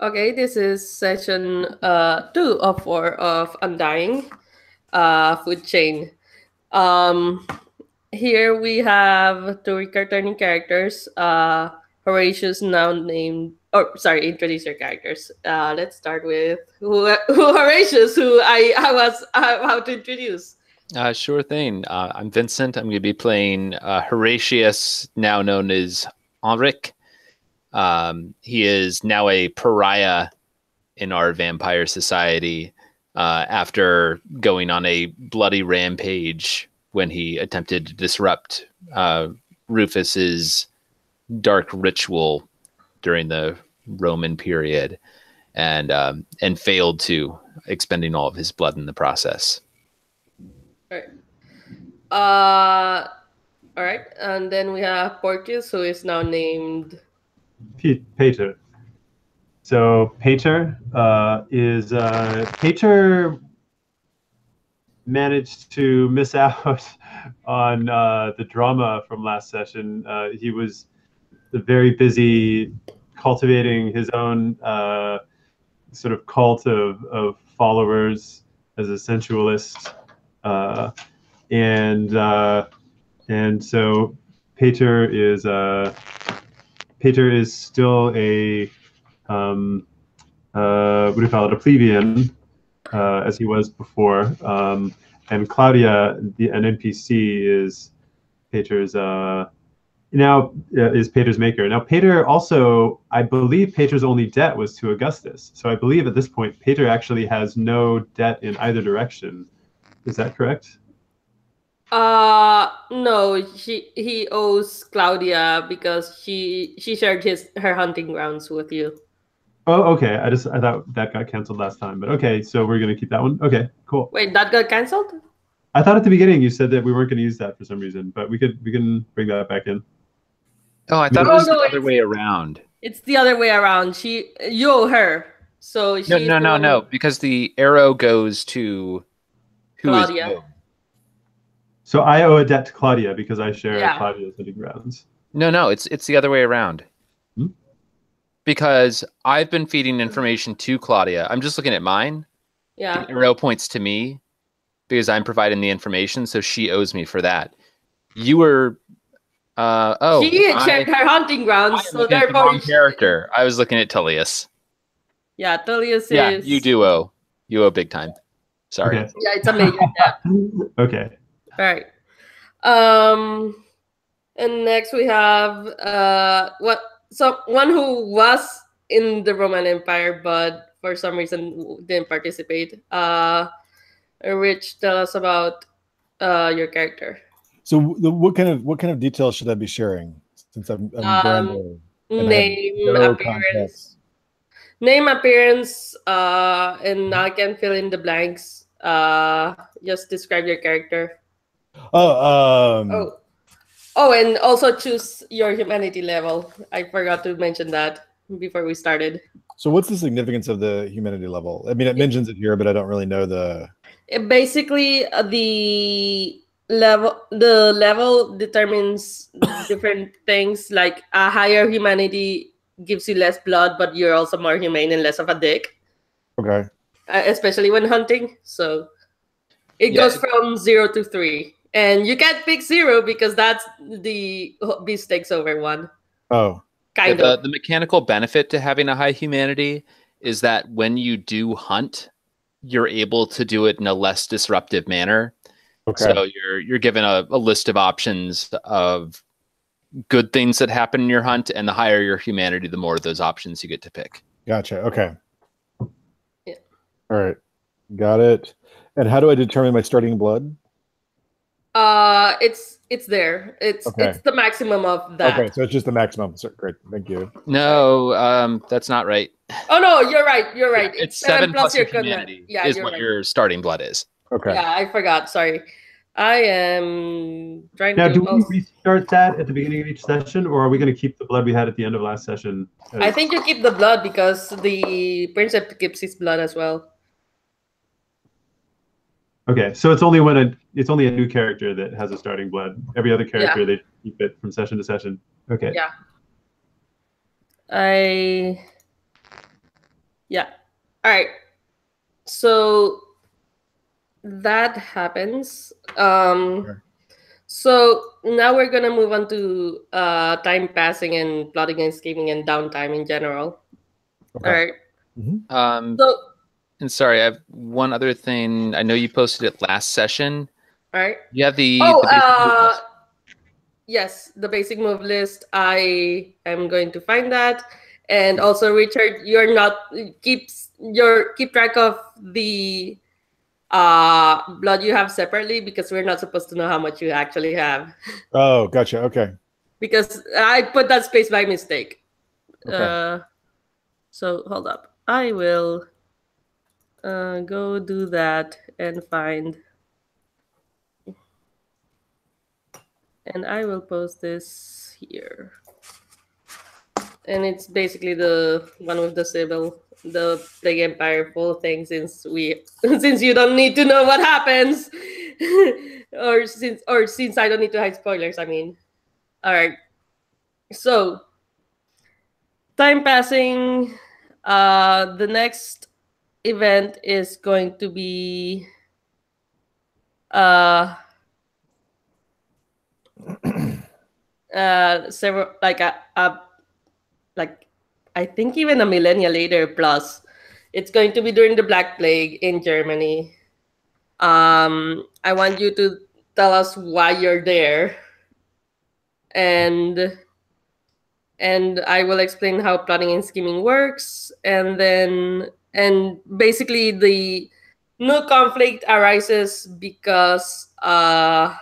Okay, this is session 2 of 4 of Undying food chain. Um, Here we have two returning characters. Horatius now named. Oh, sorry, introduce your characters. Let's start with who Horatius, who I was how to introduce. Sure thing. I'm Vincent. I'm going to be playing Horatius, now known as Henrik. He is now a pariah in our vampire society after going on a bloody rampage when he attempted to disrupt Rufus's dark ritual during the Roman period, and failed to, expending all of his blood in the process. All right, and then we have Porteous, who is now named Peter. So Peter Peter managed to miss out on the drama from last session. He was very busy cultivating his own sort of cult of followers as a sensualist, and so Peter is still a what do you call it, a plebeian, as he was before. And Claudia, an NPC, is Peter's is Peter's maker. Now Peter also, I believe Peter's only debt was to Augustus. So I believe at this point Peter actually has no debt in either direction. Is that correct? No, he owes Claudia because she shared her hunting grounds with you. Oh, okay. I thought that got canceled last time, but okay. So we're gonna keep that one. Okay, cool. Wait, that got canceled? I thought at the beginning you said that we weren't gonna use that for some reason, but we can bring that back in. Oh, I thought it was the other way around. It's the other way around. You owe her. So no, because the arrow goes to Claudia. So I owe a debt to Claudia because I share Claudia's hunting grounds. No, it's the other way around. Because I've been feeding information to Claudia. I'm just looking at mine. Yeah. The arrow points to me because I'm providing the information, so she owes me for that. You were she checked her hunting grounds, so therefore character. I was looking at Tullius. Yeah, Tullius is. Yeah, you owe big time. Sorry. Okay. Yeah, it's a major debt. Okay. All right. And next we have one who was in the Roman Empire but for some reason didn't participate. Rich, tell us about your character. So what kind of details should I be sharing since I'm brand new? Name, appearance, and I can fill in the blanks. Just describe your character. And also choose your humanity level. I forgot to mention that before we started. So what's the significance of the humanity level? I mean, it mentions it here, but I don't really know the. Basically, the level determines different things. Like a higher humanity gives you less blood, but you're also more humane and less of a dick. Okay. Especially when hunting. So it goes from 0 to 3. And you can't pick 0 because that's the beast takes over 1. Oh. Kind of. The mechanical benefit to having a high humanity is that when you do hunt, you're able to do it in a less disruptive manner. Okay. So you're given a list of options of good things that happen in your hunt, and the higher your humanity, the more of those options you get to pick. Gotcha. Okay. Yeah. All right. Got it. And how do I determine my starting blood? It's there. It's the maximum of that. Okay, so it's just the maximum. Great, thank you. No, that's not right. Oh no, you're right. You're right. It's 7 plus your humanity. Yeah, is what your starting blood is. Okay. Yeah, I forgot. Sorry. I am trying now, to. Now, do we restart that at the beginning of each session, or are we going to keep the blood we had at the end of last session? I think you keep the blood because the princeps keeps his blood as well. Okay, so it's only it's only a new character that has a starting blood. Every other character they keep it from session to session. Okay. Yeah. Yeah. All right. So that happens. Sure. So now we're gonna move on to time passing and plotting and scheming and downtime in general. Okay. All right. So And sorry, I have one other thing. I know you posted it last session. all right. You have the Oh, basic move list. yes, the basic move list. I am going to find that, and also Richard, you're not keep track of the blood you have separately because we're not supposed to know how much you actually have Oh, gotcha. Okay. because I put that space by mistake. Okay. So hold up. I will go do that and find. And I will post this here. And it's basically the one with the Sibyl, the Plague Empire full thing since since you don't need to know what happens. or since I don't need to hide spoilers, I mean. Alright. So time passing. The next event is going to be several like I think even a millennia later plus. It's going to be during the Black Plague in Germany. I want you to tell us why you're there, and I will explain how plotting and scheming works, and basically the new conflict arises because not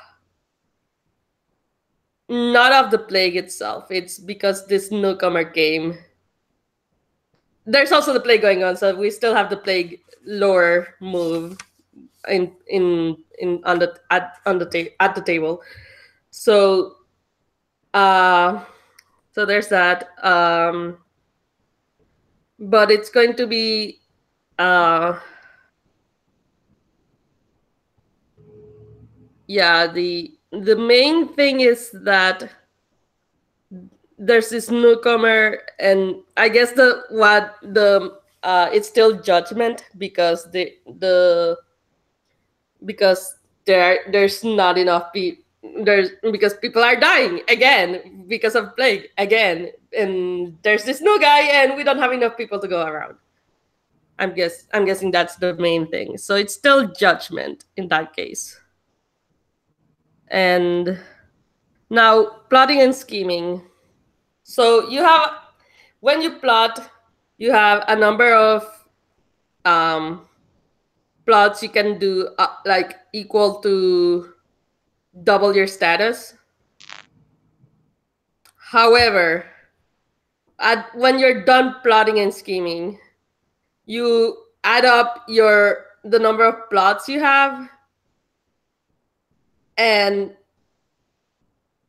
of the plague itself. It's because this newcomer came. There's also the plague going on, so we still have the plague lore move in on the at the table. So so there's that. But it's going to be yeah, the main thing is that there's this newcomer, and I guess it's still judgment because because there's not enough people. There's because people are dying again because of plague again, and there's this new guy, and we don't have enough people to go around. I'm guessing that's the main thing. So it's still judgment in that case. And now plotting and scheming. So when you plot, you have a number of plots you can do, like equal to double your status. However, when you're done plotting and scheming, you add up the number of plots you have, and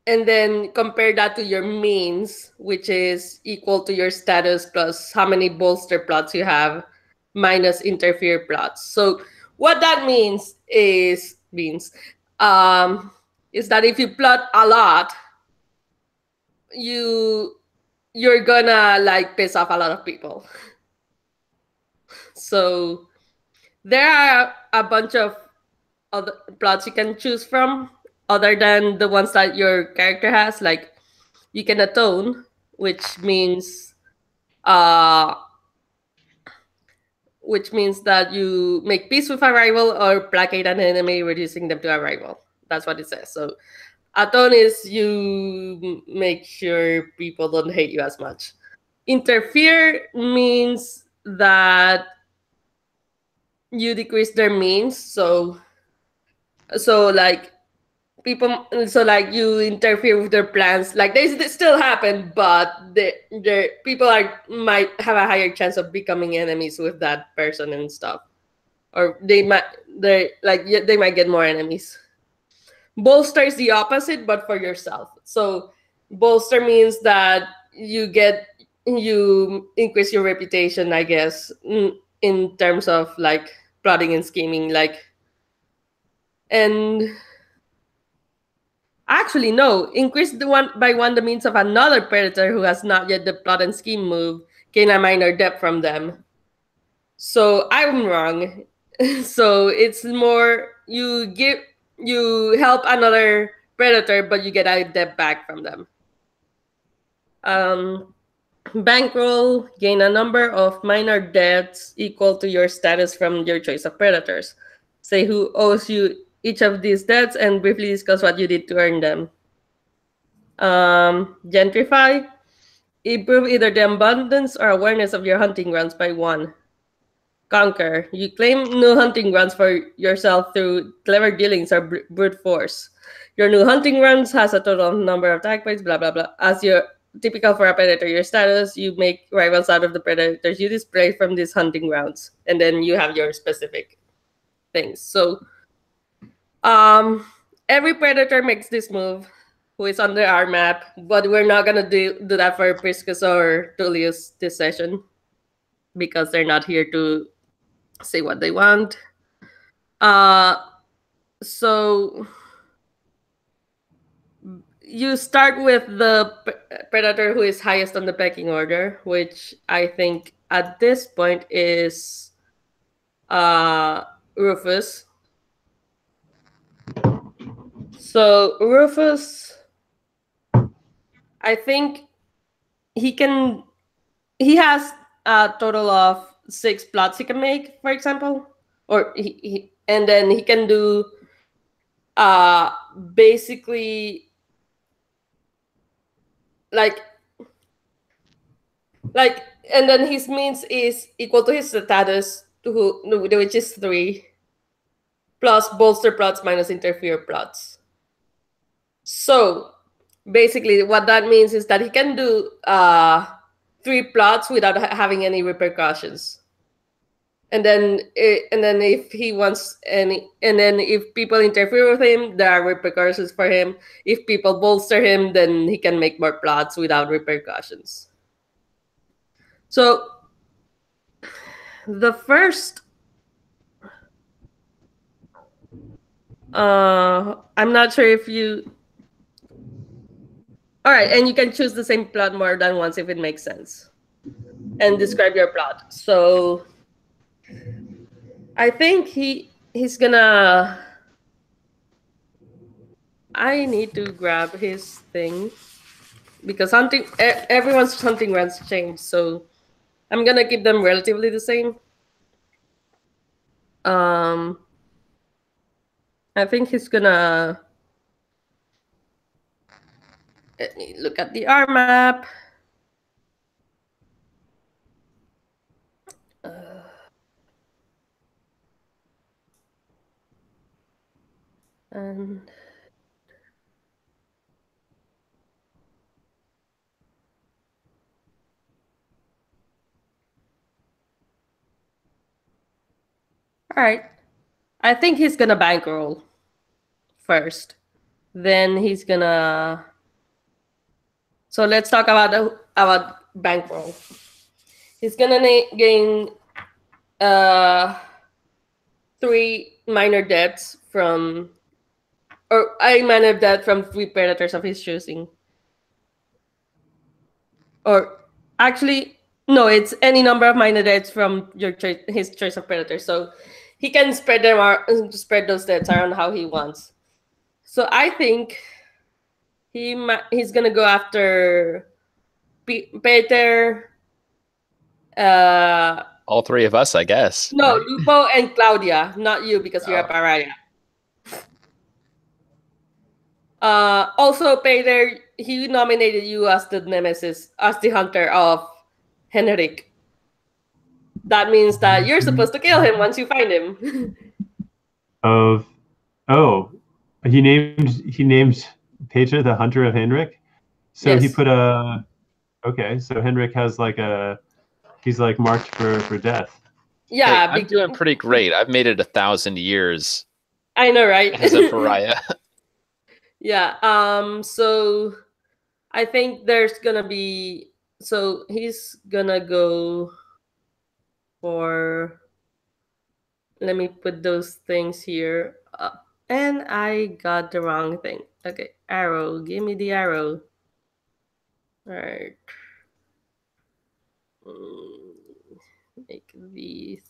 then compare that to your means, which is equal to your status plus how many bolster plots you have minus interfere plots. So what that is that if you plot a lot, you're gonna like piss off a lot of people. So there are a bunch of other plots you can choose from other than the ones that your character has. Like you can atone, which means that you make peace with a rival or placate an enemy, reducing them to a rival. That's what it says. So atone is you make sure people don't hate you as much. Interfere means that you decrease their means. So like you interfere with their plans. Like they still happen, but the people might have a higher chance of becoming enemies with that person and stuff, or they might get more enemies. Bolster is the opposite, but for yourself. So bolster means that you increase your reputation, I guess, in terms of like plotting and scheming, and actually, no. Increase by one the means of another predator who has not yet the plot and scheme move. Gain a minor depth from them. So I'm wrong. So it's more you help another predator, but you get a debt back from them. Bankroll, gain a number of minor debts equal to your status from your choice of predators. Say who owes you each of these debts and briefly discuss what you did to earn them. Gentrify, improve either the abundance or awareness of your hunting grounds by 1. Conquer, you claim new hunting grounds for yourself through clever dealings or brute force. Your new hunting grounds has a total number of tag points, blah blah blah. As your typical for a predator, your status, you make rivals out of the predators you display from these hunting grounds, and then you have your specific things. So, every predator makes this move, who is on our map, but we're not gonna do that for Priscus or Tullius this session because they're not here to say what they want. So you start with the predator who is highest on the pecking order, which I think at this point is Rufus. So Rufus, I think he has a total of 6 plots he can make, for example, or and then he can do basically like and then his means is equal to his status, which is 3, plus bolster plots minus interfere plots. So basically what that means is that he can do 3 plots without having any repercussions. And then if he wants any, and then if people interfere with him, there are repercussions for him. If people bolster him, then he can make more plots without repercussions. So the first, I'm not sure if you, all right, and you can choose the same plot more than once if it makes sense, and describe your plot. So I think he's gonna, I need to grab his thing because everyone's hunting runs change, so I'm gonna keep them relatively the same. I think he's gonna, let me look at the R map. And all right, I think he's gonna bankroll first. Then he's gonna. So let's talk about bankroll. He's gonna gain 3 minor debts from, or a minor debt from 3 predators of his choosing. Or actually, no, it's any number of minor debts from his choice of predators. So he can spread spread those debts around how he wants. So I think he's gonna go after Peter. All 3 of us, I guess. No, right? Lupo and Claudia, not you because you're a pariah. Also, Peter, he nominated you as the nemesis, as the hunter of Henrik. That means that you're supposed to kill him once you find him. He named Peter the hunter of Henrik. So yes. He put a, okay, so Henrik has he's like marked for death. Yeah, hey, I'm doing pretty great. I've made it 1,000 years. I know, right? As a pariah. Yeah. So I think there's gonna be. So he's gonna go for. Let me put those things here. And I got the wrong thing. Okay, arrow. Give me the arrow. All right. make these.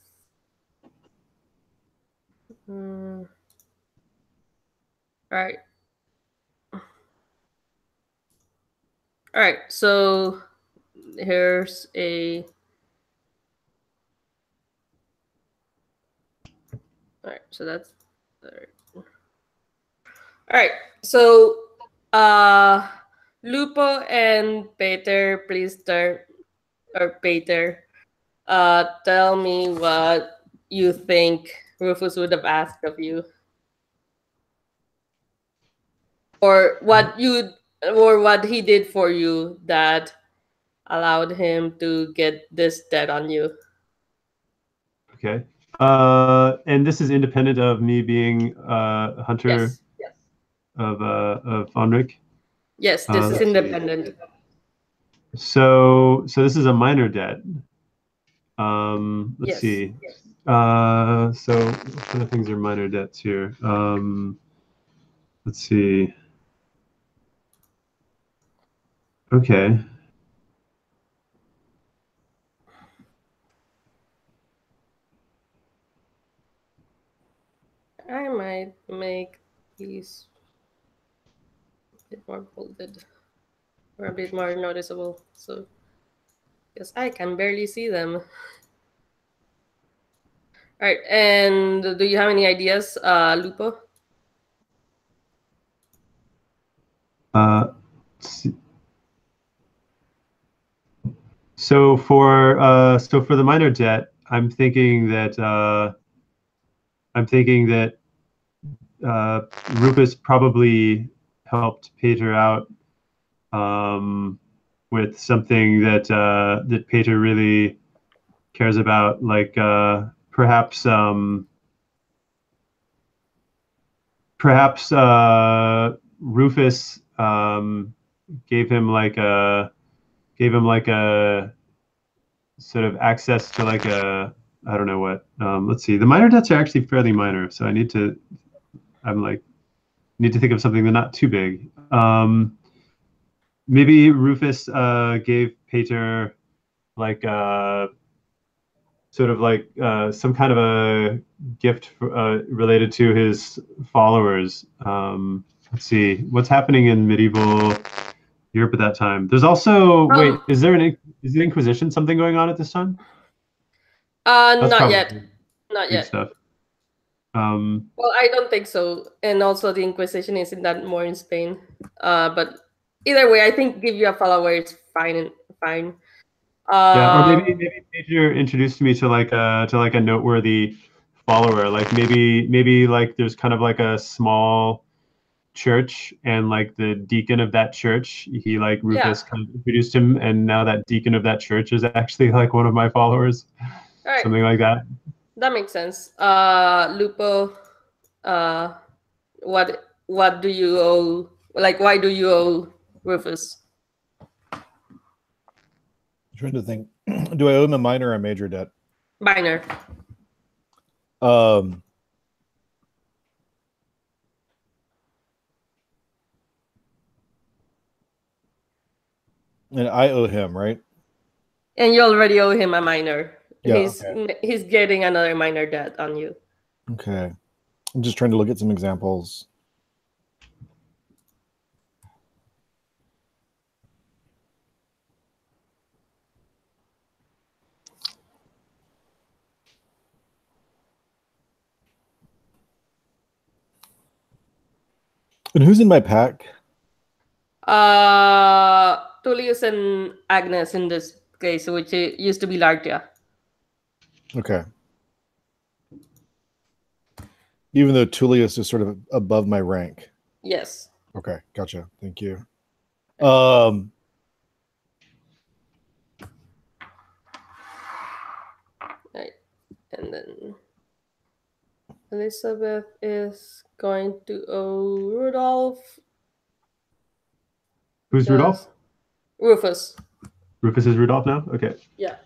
All right. All right. So here's a. All right. So that's. All right. All right. So, Lupo and Peter, please start. Or Peter, tell me what you think Rufus would have asked of you, or what he did for you that allowed him to get this debt on you. Okay. And this is independent of me being a hunter Yes. of Onric. Yes, this is let's see. independent. So this is a minor debt. Let's Yes. see. So what kind of things are minor debts here? Let's see. Okay. I might make these a bit more bolded or a bit more noticeable, so because I can barely see them. All right, and do you have any ideas, Lupo? Let's see. So for the minor debt, I'm thinking that Rufus probably helped Peter out with something that that Peter really cares about, like perhaps Rufus gave him like a sort of access to like a, I don't know what. Let's see. The minor debts are actually fairly minor, so need to think of something that's not too big. Maybe Rufus gave Peter like sort of like some kind of a gift related to his followers. Let's see, what's happening in medieval Europe at that time. There's also wait, is the Inquisition something going on at this time? Not yet. Not yet. Stuff. Well, I don't think so. And also, the Inquisition isn't that more in Spain. But either way, I think give you a follower is fine. Yeah, or maybe Peter introduced me to like a noteworthy follower. Like maybe like there's kind of like a small church, and like the deacon of that church, he like Rufus kind of introduced him, and now that deacon of that church is actually like one of my followers. All right. Something like that. That makes sense. Lupo, what do you owe? Like, why do you owe Rufus? I'm trying to think. Do I owe him a minor or a major debt? Minor. And I owe him, right? And you already owe him a minor. Yeah, he's getting another minor debt on you. Okay. I'm just trying to look at some examples. And who's in my pack? Tullius and Agnes in this case, which used to be Lartia. Okay. Even though Tullius is sort of above my rank. Yes. Okay, gotcha. Thank you. Right. And then Elizabeth is going to owe Rudolph. Who's Rudolph? Rufus. Rufus is Rudolph now? Okay. Yeah.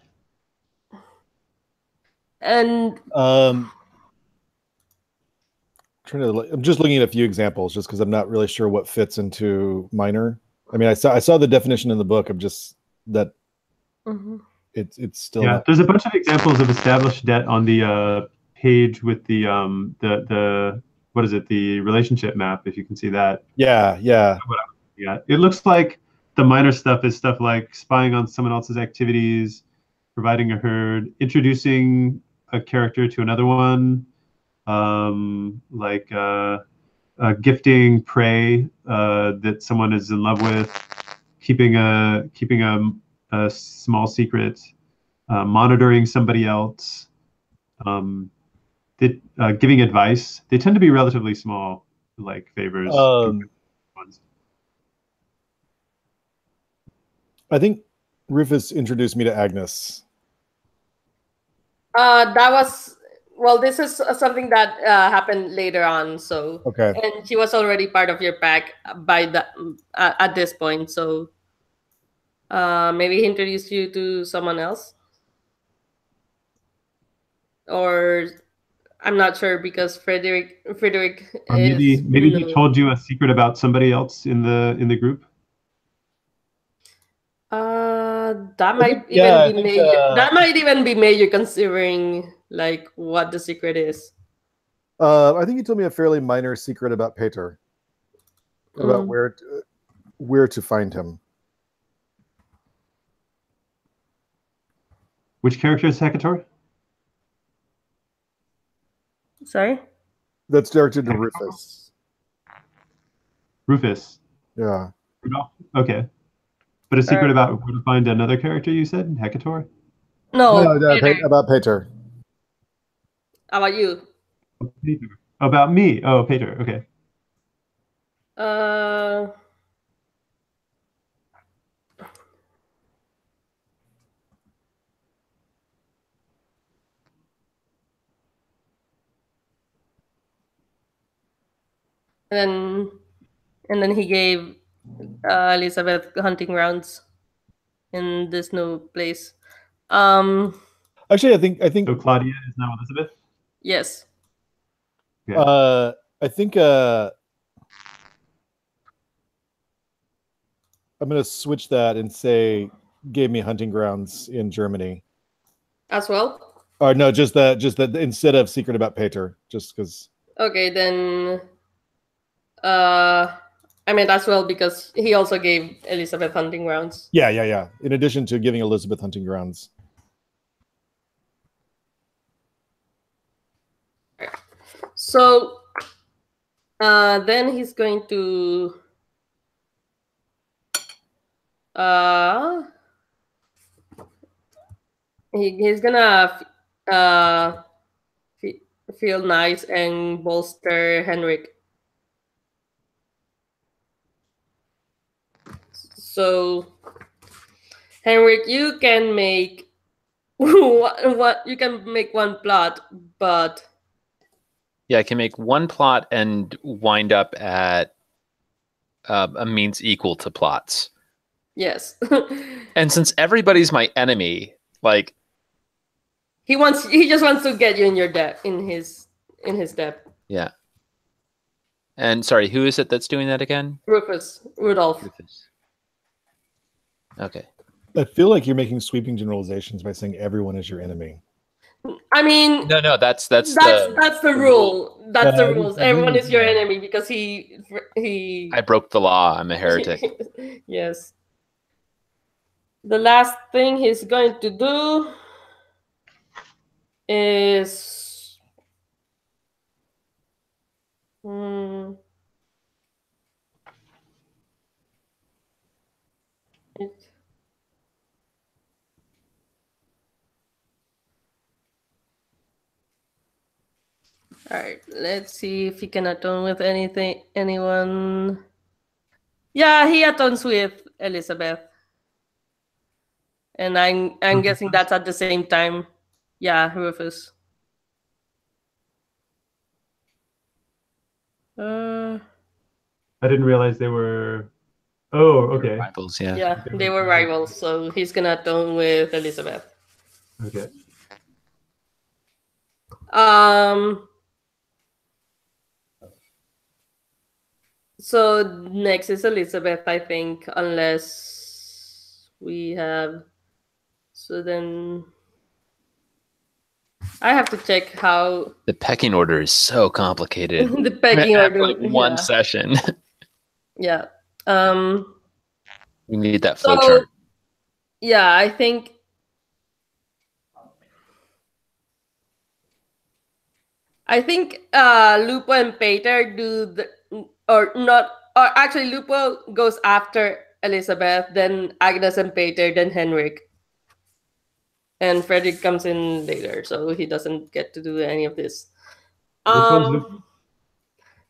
And I'm just looking at a few examples just because I'm not really sure what fits into minor. I mean, I saw the definition in the book of just that. Mm-hmm. it's still Yeah, not. there's a bunch of examples of established debt on the page with the what is it, the relationship map, if you can see that. Yeah. Yeah, it looks like the minor stuff is stuff like spying on someone else's activities, providing a herd, introducing a character to another one, like gifting prey that someone is in love with, keeping a small secret, monitoring somebody else, giving advice. They tend to be relatively small, like favors. Ones. I think Rufus introduced me to Agnes. That was well. This is something that happened later on. So Okay. and she was already part of your pack by the at this point. So maybe he introduced you to someone else, or I'm not sure because Frederick Or is maybe he told you a secret about somebody else in the group. That might even be major. That might even be major considering like what the secret is. I think he told me a fairly minor secret about Peter, about where to find him. Which character is Hecator? Sorry? That's directed to Rufus. Rufus. Yeah. Rudolph? Okay. But a secret about where to find another character, you said? Hecator? No, about Peter. How about you? Peter. About me. Oh, Peter. Okay. And then he gave Elizabeth hunting grounds in this new place. Actually, I think so. Claudia is now Elizabeth. Yes. Yeah. I think I'm going to switch that and say gave me hunting grounds in Germany as well. Or no, just that instead of secret about Peter, just because. Okay, then. I meant as well because he also gave Elizabeth hunting grounds. Yeah. In addition to giving Elizabeth hunting grounds. So then he's going to he's gonna feel nice and bolster Henrik. So Henrik, you can make what you can make one plot, but yeah, I can make one plot and wind up at a means equal to plots. Yes. And since everybody's my enemy, like he just wants to get you in your debt, in his debt. Yeah. And sorry, who is it that's doing that again? Rudolph. Rufus. Okay. I feel like you're making sweeping generalizations by saying everyone is your enemy. I mean, no, that's the rule. That's the rules. Everyone is your enemy because he. I broke the law. I'm a heretic. Yes. The last thing he's going to do is. All right, let's see if he can atone with anyone. Yeah, he atones with Elizabeth. And I'm guessing that's at the same time. Yeah, Rufus. I didn't realize they were. Oh, okay. Rivals, yeah. Yeah, they were rivals, so he's gonna atone with Elizabeth. Okay. So next is Elizabeth, I think, unless we have So then I have to check how The pecking order is so complicated. the pecking order. Like one session. Yeah. We need that So flowchart. yeah, I think Lupo and Peter do the or not or actually Lupo goes after Elizabeth, then Agnes and Peter, then Henrik. And Frederick comes in later, so he doesn't get to do any of this. Which one's Lupo?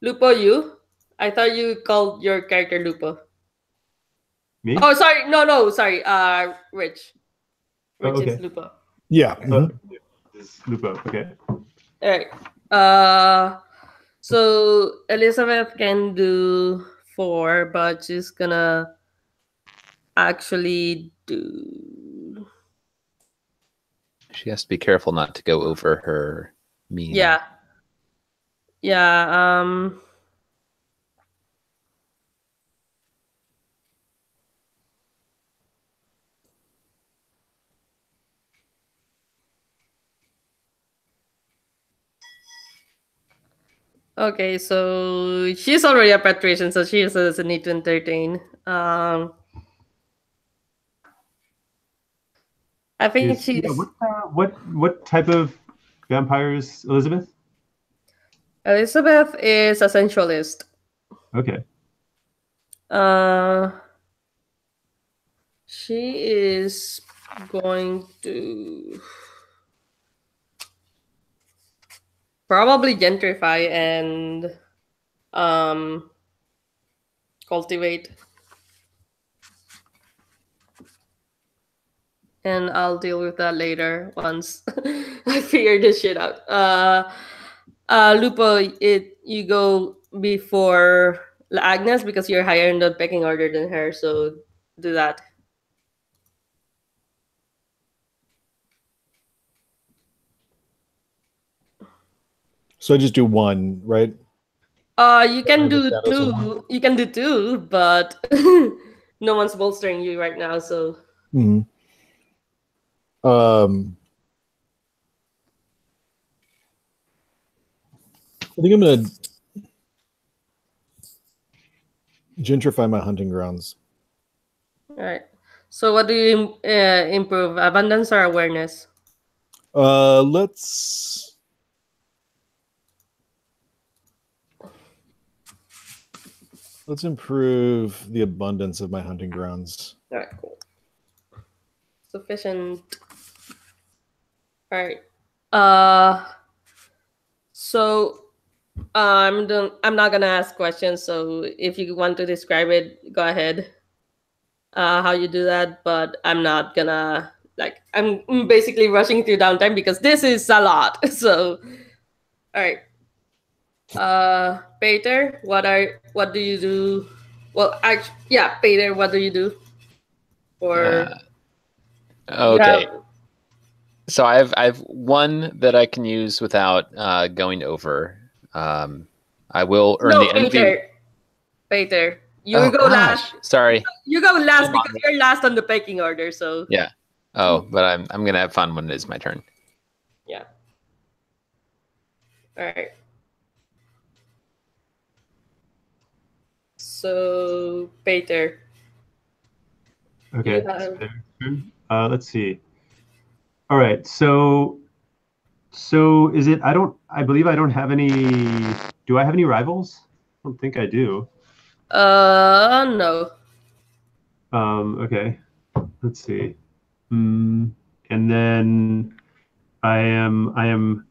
Lupo, you? I thought you called your character Lupo. Me? Oh, sorry. No, sorry. Rich. Rich okay. is Lupo. Yeah. This is Lupo. Okay. All right. So Elizabeth can do 4, but she's gonna actually do. She has to be careful not to go over her mean. Yeah. Okay, so she's already a patrician, so she doesn't need to entertain. I think she's. Yeah, what type of vampire is Elizabeth? Elizabeth is a sensualist. Okay. She is going to probably gentrify and cultivate. And I'll deal with that later once I figure this shit out. Lupo, you go before Agnes because you're higher in the pecking order than her, so do that. So I just do 1, right? You can do 2. You can do 2, but no one's bolstering you right now, so. Mm-hmm. I think I'm gonna gentrify my hunting grounds. All right. So what do you improve? Abundance or awareness? Let's improve the abundance of my hunting grounds. All right, cool. Sufficient. All right. So I'm not gonna ask questions. So if you want to describe it, go ahead. How you do that, but I'm not gonna I'm basically rushing through downtime because this is a lot. So, all right. Peter, what do you do? Well, actually, yeah, Peter, what do you do? Or okay. So I have 1 that I can use without going over. I will earn the envy. Peter, you go last. Sorry. You go last because you're last on the pecking order. So yeah. Oh, but I'm gonna have fun when it is my turn. Yeah. All right. So Peter. Okay. Let's see. All right. So is it? I believe I don't have any. Do I have any rivals? I don't think I do. No. Okay. Let's see. And then I am.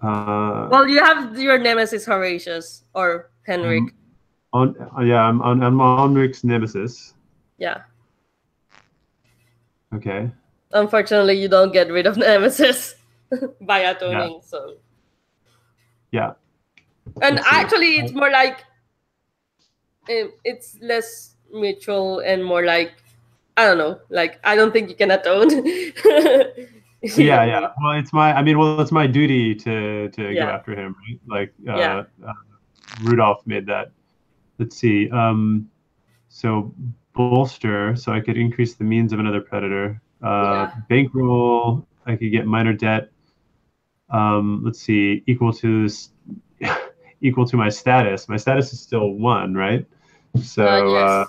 Well, you have your nemesis Horatius or Henrik. I'm on Rick's nemesis. Yeah. Okay. Unfortunately, you don't get rid of nemesis by atoning. So. Yeah. And actually, it's more like it's less mutual and more like I don't know. Like I don't think you can atone. Yeah. Well, it's my duty to go after him. Right? Like Rudolph made that. Let's see. So bolster, so I could increase the means of another predator. Yeah. Bankroll, I could get minor debt. Let's see, equal to equal to my status. My status is still 1, right? So Yes.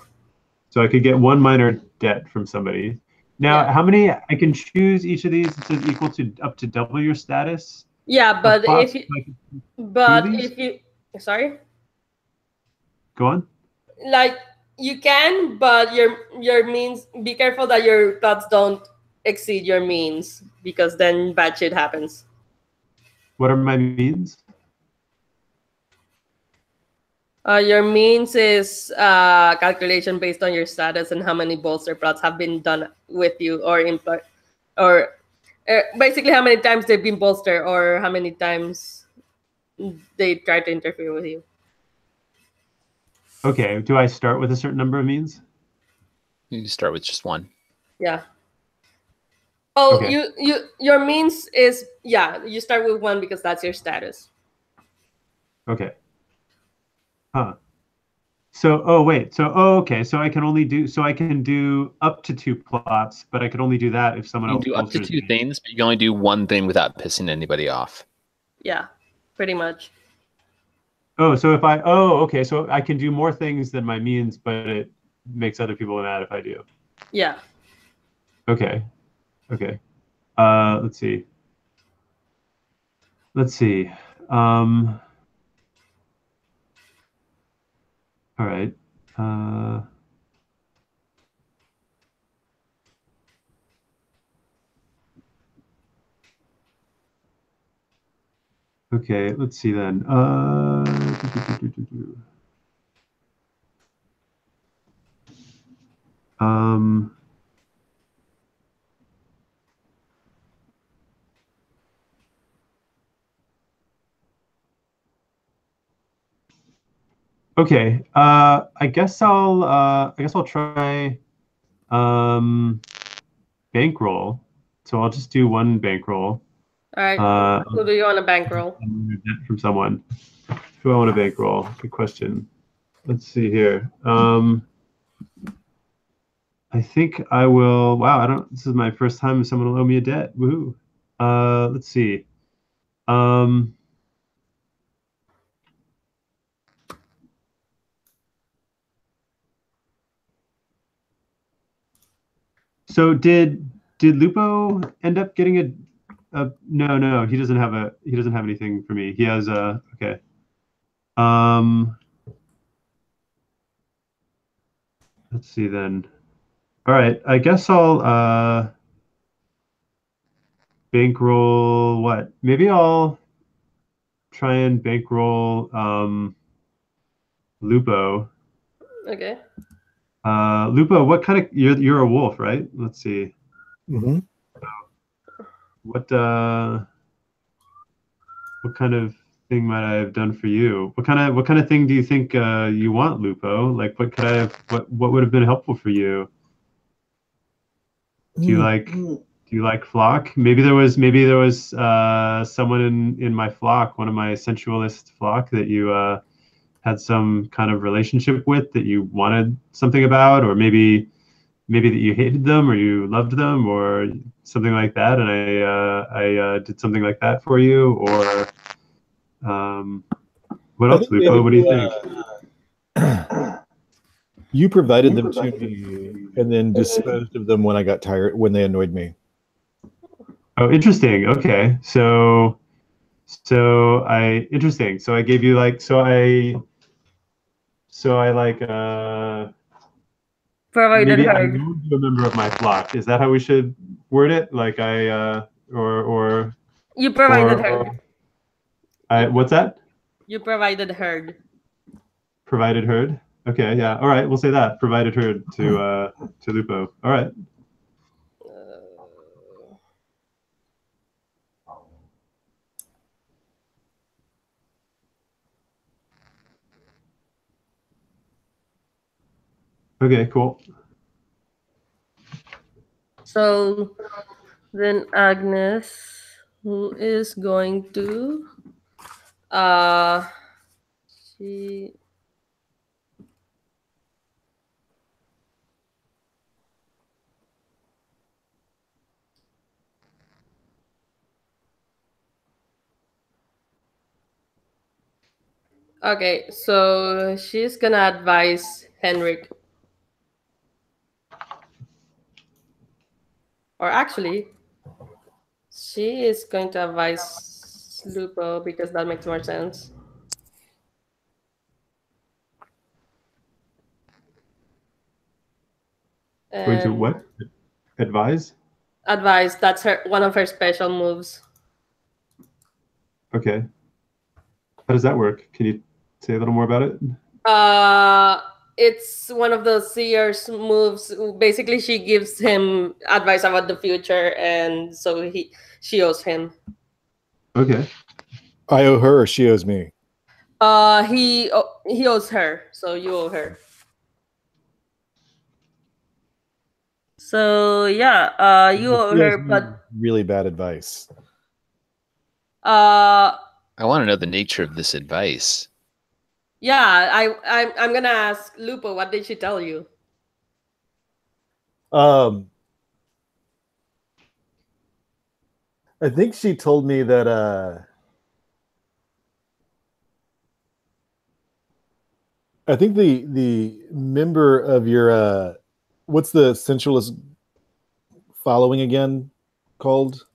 so I could get 1 minor debt from somebody. Now, Yeah. how many I can choose each of these? It says equal to up to double your status. Yeah, but plots, if you sorry, go on. like you can, but your means, be careful that your plots don't exceed your means, because then bad shit happens. What are my means? Your means is calculation based on your status and how many bolster plots have been done with you, or basically how many times they've been bolster, or how many times they try to interfere with you. Okay, do I start with a certain number of means? You start with just 1. Yeah. Oh, Okay. your means is, yeah, you start with 1 because that's your status. Okay. Huh. So, oh wait. So, oh, okay. So I can do up to 2 plots, but I could only do that if someone You else can do up to bolsters 2 me. things, but you can only do one thing without pissing anybody off. Yeah, pretty much. Oh, so if I, oh, okay. So I can do more things than my means, but it makes other people mad if I do. Yeah. Okay. Okay. Let's see. Let's see. All right. Okay, let's see then. Okay. I guess I'll try bankroll. So I'll just do 1 bankroll. All right. Who do you want to bankroll? From someone. Who I want to bankroll? Good question. Let's see here. I think I will. Wow, I don't. This is my first time someone will owe me a debt. Woohoo! Let's see. So did Lupo end up getting a? No, he doesn't have anything for me. He has a okay. Let's see then. All right, I guess I'll bankroll what? Maybe I'll try and bankroll Lupo. Okay. Lupo, what kind of you're a wolf, right? Let's see. Mm-hmm. What kind of thing might I have done for you? What kind of thing do you think you want, Lupo? Like what could I have what would have been helpful for you? Do you like flock? Maybe there was someone in my flock, one of my sensualist flock that you had some kind of relationship with that you wanted something about, or maybe that you hated them or you loved them or something like that, and I did something like that for you, or what else, Lupo? What do you think? You provided them to me and then disposed of them when I got tired, when they annoyed me. Oh, interesting. Okay, so interesting. So I gave you like Provided maybe I herd. loaned you a member of my flock. Is that how we should word it? Like or You provided herd. what's that? You provided herd. Provided herd. Okay, yeah. All right, we'll say that. Provided herd to Lupo. All right. Okay, cool. So then Agnes, who is going to she Okay, so she's gonna advise Henrik. Or actually, she is going to advise Lupo because that makes more sense. Going to And what? Advise? advise, that's one of her special moves. Okay. How does that work? Can you say a little more about it? It's one of those seers moves. Basically, she gives him advice about the future, and so she owes him. Okay. I owe her, or she owes me. He owes her, so you owe her. So yeah, you owe She owes her, me but really bad advice. uh, I want to know the nature of this advice. yeah, I'm gonna ask Lupo. What did she tell you? I think she told me that I think the member of your what's the sensualist following again called?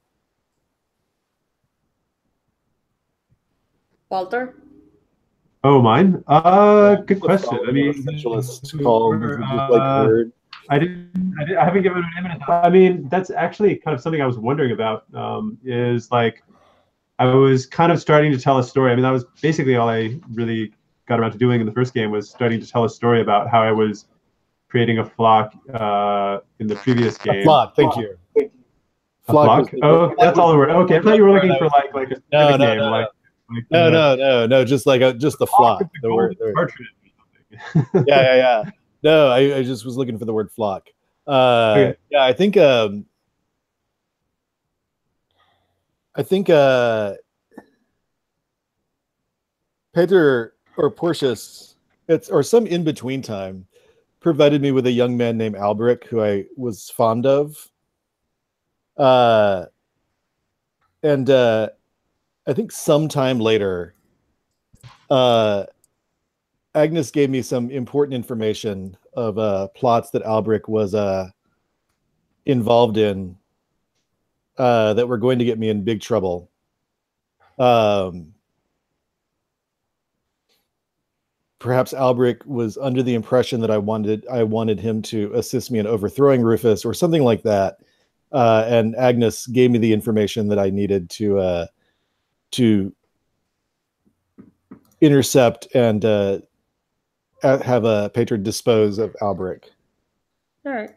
Walter? Oh, mine? Good The question. I following of a mean, sensualist called, is it just like word? I haven't given an image. I mean, that's actually kind of something I was wondering about. Is like I was kind of starting to tell a story. I mean, that was basically all I really got around to doing in the first game, was starting to tell a story about how I was creating a flock in the previous game. A flock, thank you. A flock? Oh, that's all the word. Okay, I thought you were looking for like a specific name, No, just like just the flock. The word. Partridge or something. Yeah. No, I just was looking for the word flock. Okay. Yeah, I think Peter or Portius, or some in between time, provided me with a young man named Albrecht who I was fond of. And I think sometime later, Agnes gave me some important information of plots that Albrecht was involved in that were going to get me in big trouble. Perhaps Albrecht was under the impression that I wanted him to assist me in overthrowing Rufus or something like that. And Agnes gave me the information that I needed to intercept and have a patron dispose of Albrecht. All right.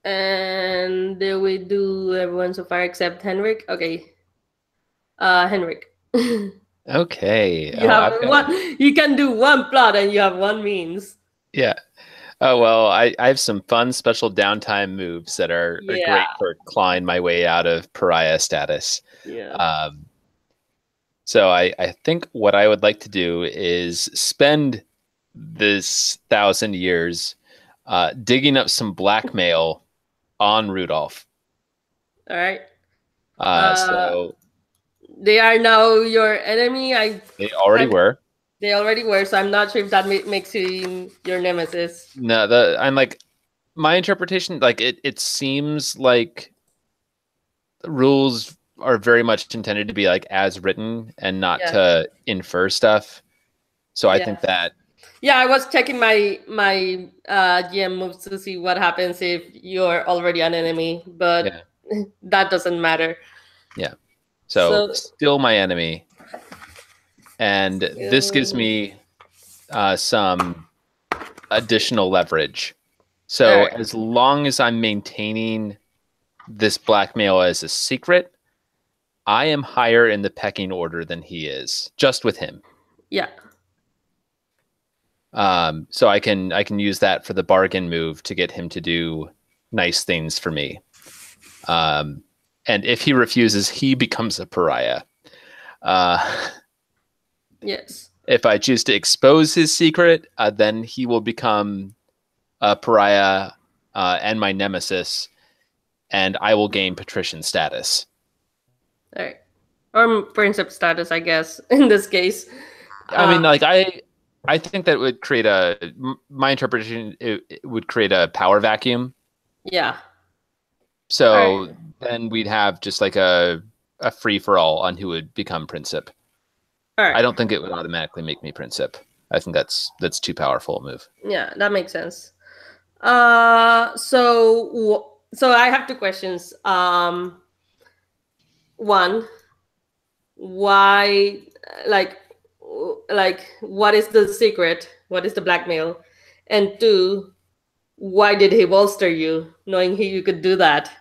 And did we do everyone so far except Henrik? Okay. Henrik. Okay. You have one. You can do one plot, and you have one means. Yeah. Oh well, I have some fun special downtime moves that are great for clawing my way out of pariah status. Yeah. So I think what I would like to do is spend this 1,000 years digging up some blackmail on Rudolph. All right. So they are now your enemy. They already were. They already were. So I'm not sure if that makes him your nemesis. No, I'm like, my interpretation, like it seems like the rules are very much intended to be like as written and not to infer stuff. So I think that. Yeah, I was checking my GM moves to see what happens if you're already an enemy, but that doesn't matter. Yeah. So still my enemy. And this gives me some additional leverage. So as long as I'm maintaining this blackmail as a secret, I am higher in the pecking order than he is, just with him. Yeah. So I can use that for the bargain move to get him to do nice things for me. And if he refuses, he becomes a pariah. Yes. If I choose to expose his secret, then he will become a pariah and my nemesis, and I will gain patrician status. All right. or principal status, I guess, in this case. I mean, like I think that would create my interpretation. It would create a power vacuum. Yeah. So Alright. then we'd have just like a free for all on who would become Princip. All right. I don't think it would automatically make me Princip. I think that's too powerful a move. Yeah, that makes sense. So I have two questions. One, why, like, what is the secret? What is the blackmail? And two, why did he bolster you, knowing you could do that?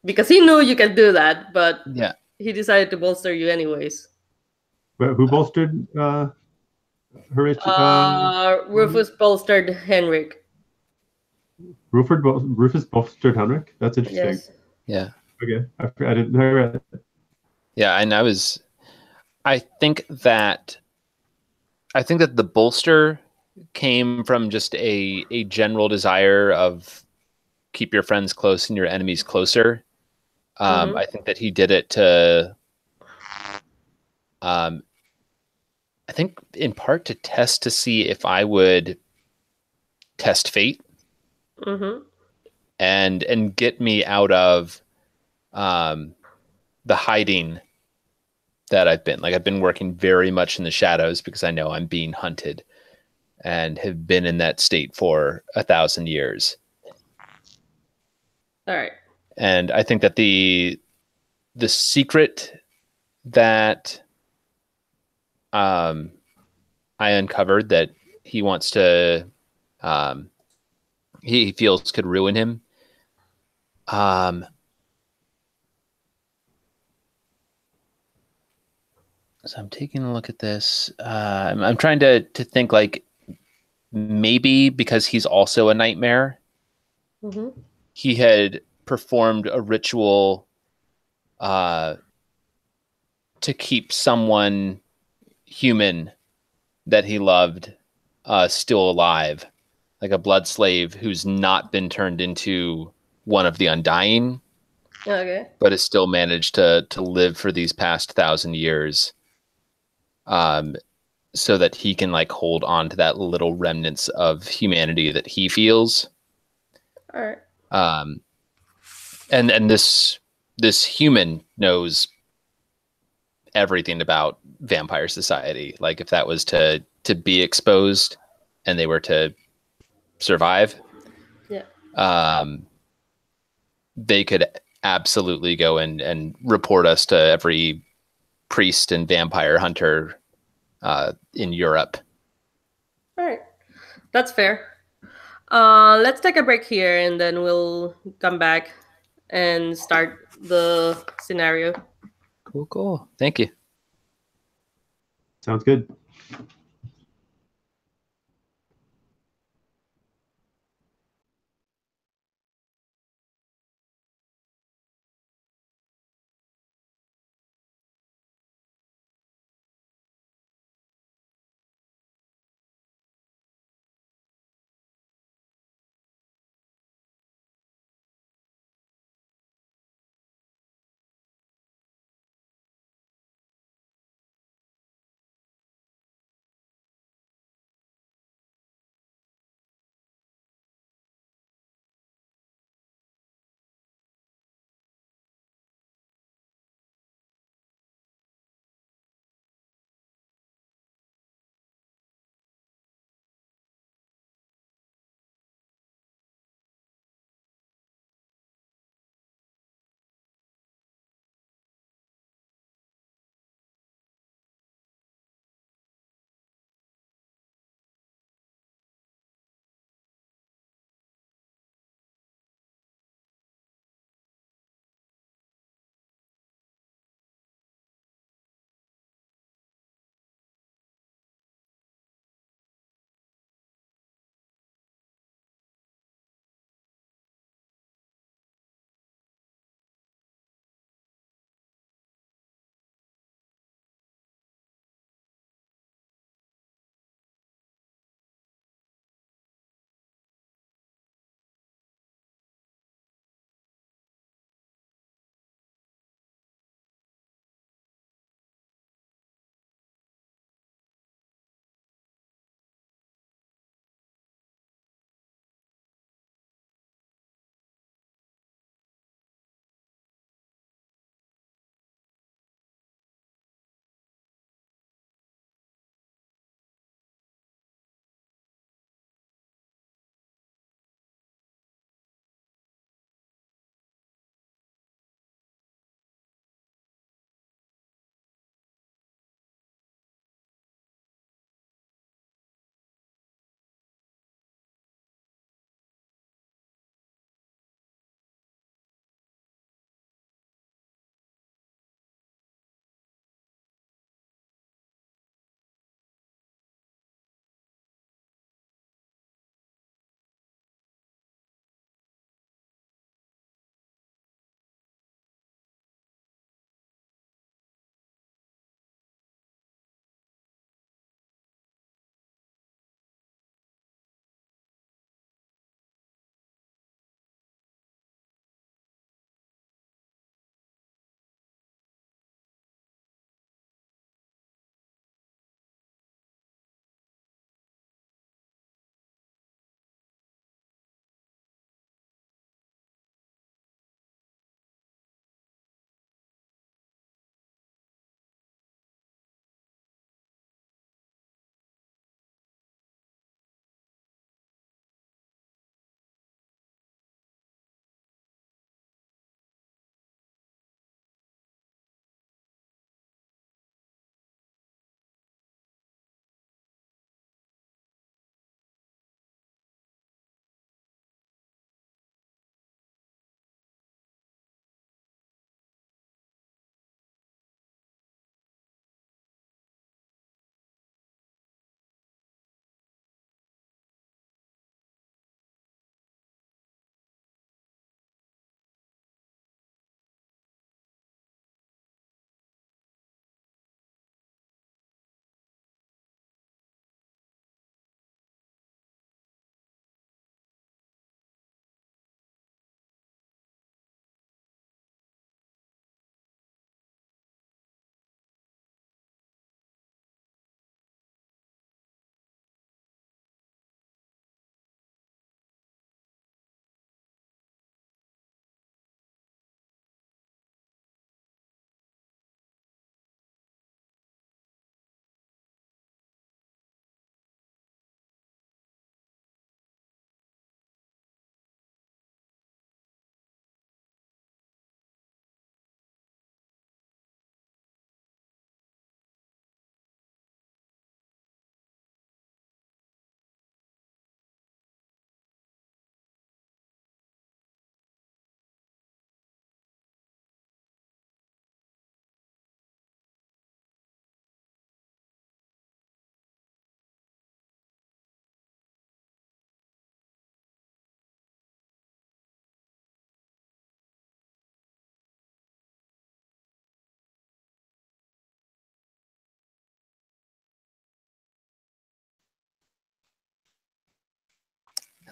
Because he knew you could do that, but Yeah. he decided to bolster you anyways. But who bolstered Horatio? Rufus bolstered Henrik. Rufus bolstered Henrik? That's interesting. Yes. Yeah. Okay, I didn't know that. Yeah, and I think that the bolster came from just a general desire of keep your friends close and your enemies closer. Mhm. I think that he did it to, I think in part to test to see if I would test fate Mhm. and get me out of the hiding that I've been. Like I've been working very much in the shadows because I know I'm being hunted and have been in that state for 1,000 years. All right. And I think that the secret that I uncovered that he wants to he feels could ruin him. So I'm taking a look at this. I'm trying to think like maybe because he's also a nightmare, Mhm. he had performed a ritual to keep someone human that he loved still alive, like a blood slave who's not been turned into one of the Undying, Okay. but has still managed to live for these past 1,000 years, so that he can like hold on to that little remnants of humanity that he feels. All right. And this human knows everything about vampire society. Like if that was to be exposed and they were to survive, Yeah. they could absolutely go and report us to every priest and vampire hunter in Europe. All right. That's fair. Let's take a break here and then we'll come back and start the scenario. Cool. Thank you. Sounds good.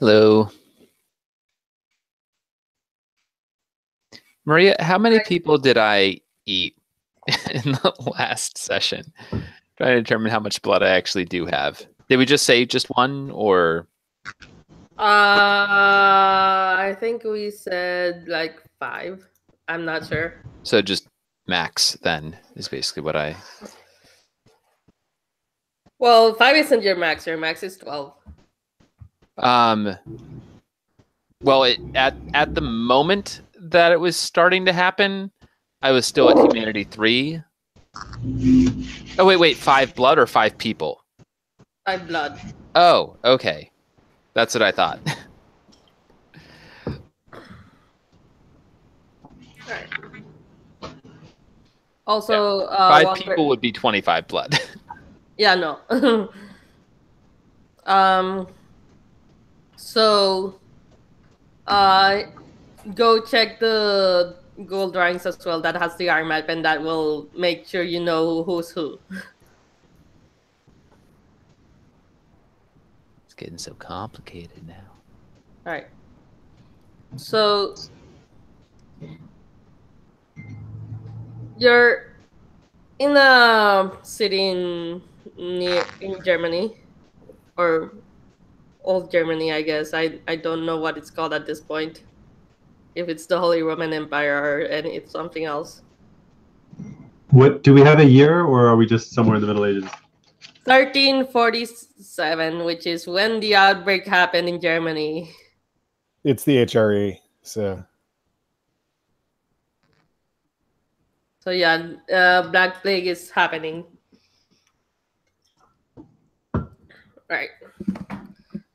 Hello. Maria, how many people did I eat in the last session? Trying to determine how much blood I actually do have. Did we just say just one, or? I think we said like 5. I'm not sure. So just max then is basically what I. Well, 5 isn't your max. Your max is 12. Well, at the moment that it was starting to happen, I was still at humanity 3. Oh wait, 5 blood or 5 people? 5 blood. Oh, okay. That's what I thought. Right. Also, 5 Walter. people would be 25 blood. Yeah, no. So, go check the Google drawings as well. That has the R map, and that will make sure you know who's who. It's getting so complicated now. All right. So, you're in a city in Germany, or old Germany, I guess. I don't know what it's called at this point. If it's the Holy Roman Empire and it's something else. What do we have a year, or are we just somewhere in the Middle Ages? 1347, which is when the outbreak happened in Germany. It's the HRE, so. So yeah, Black Plague is happening. Right.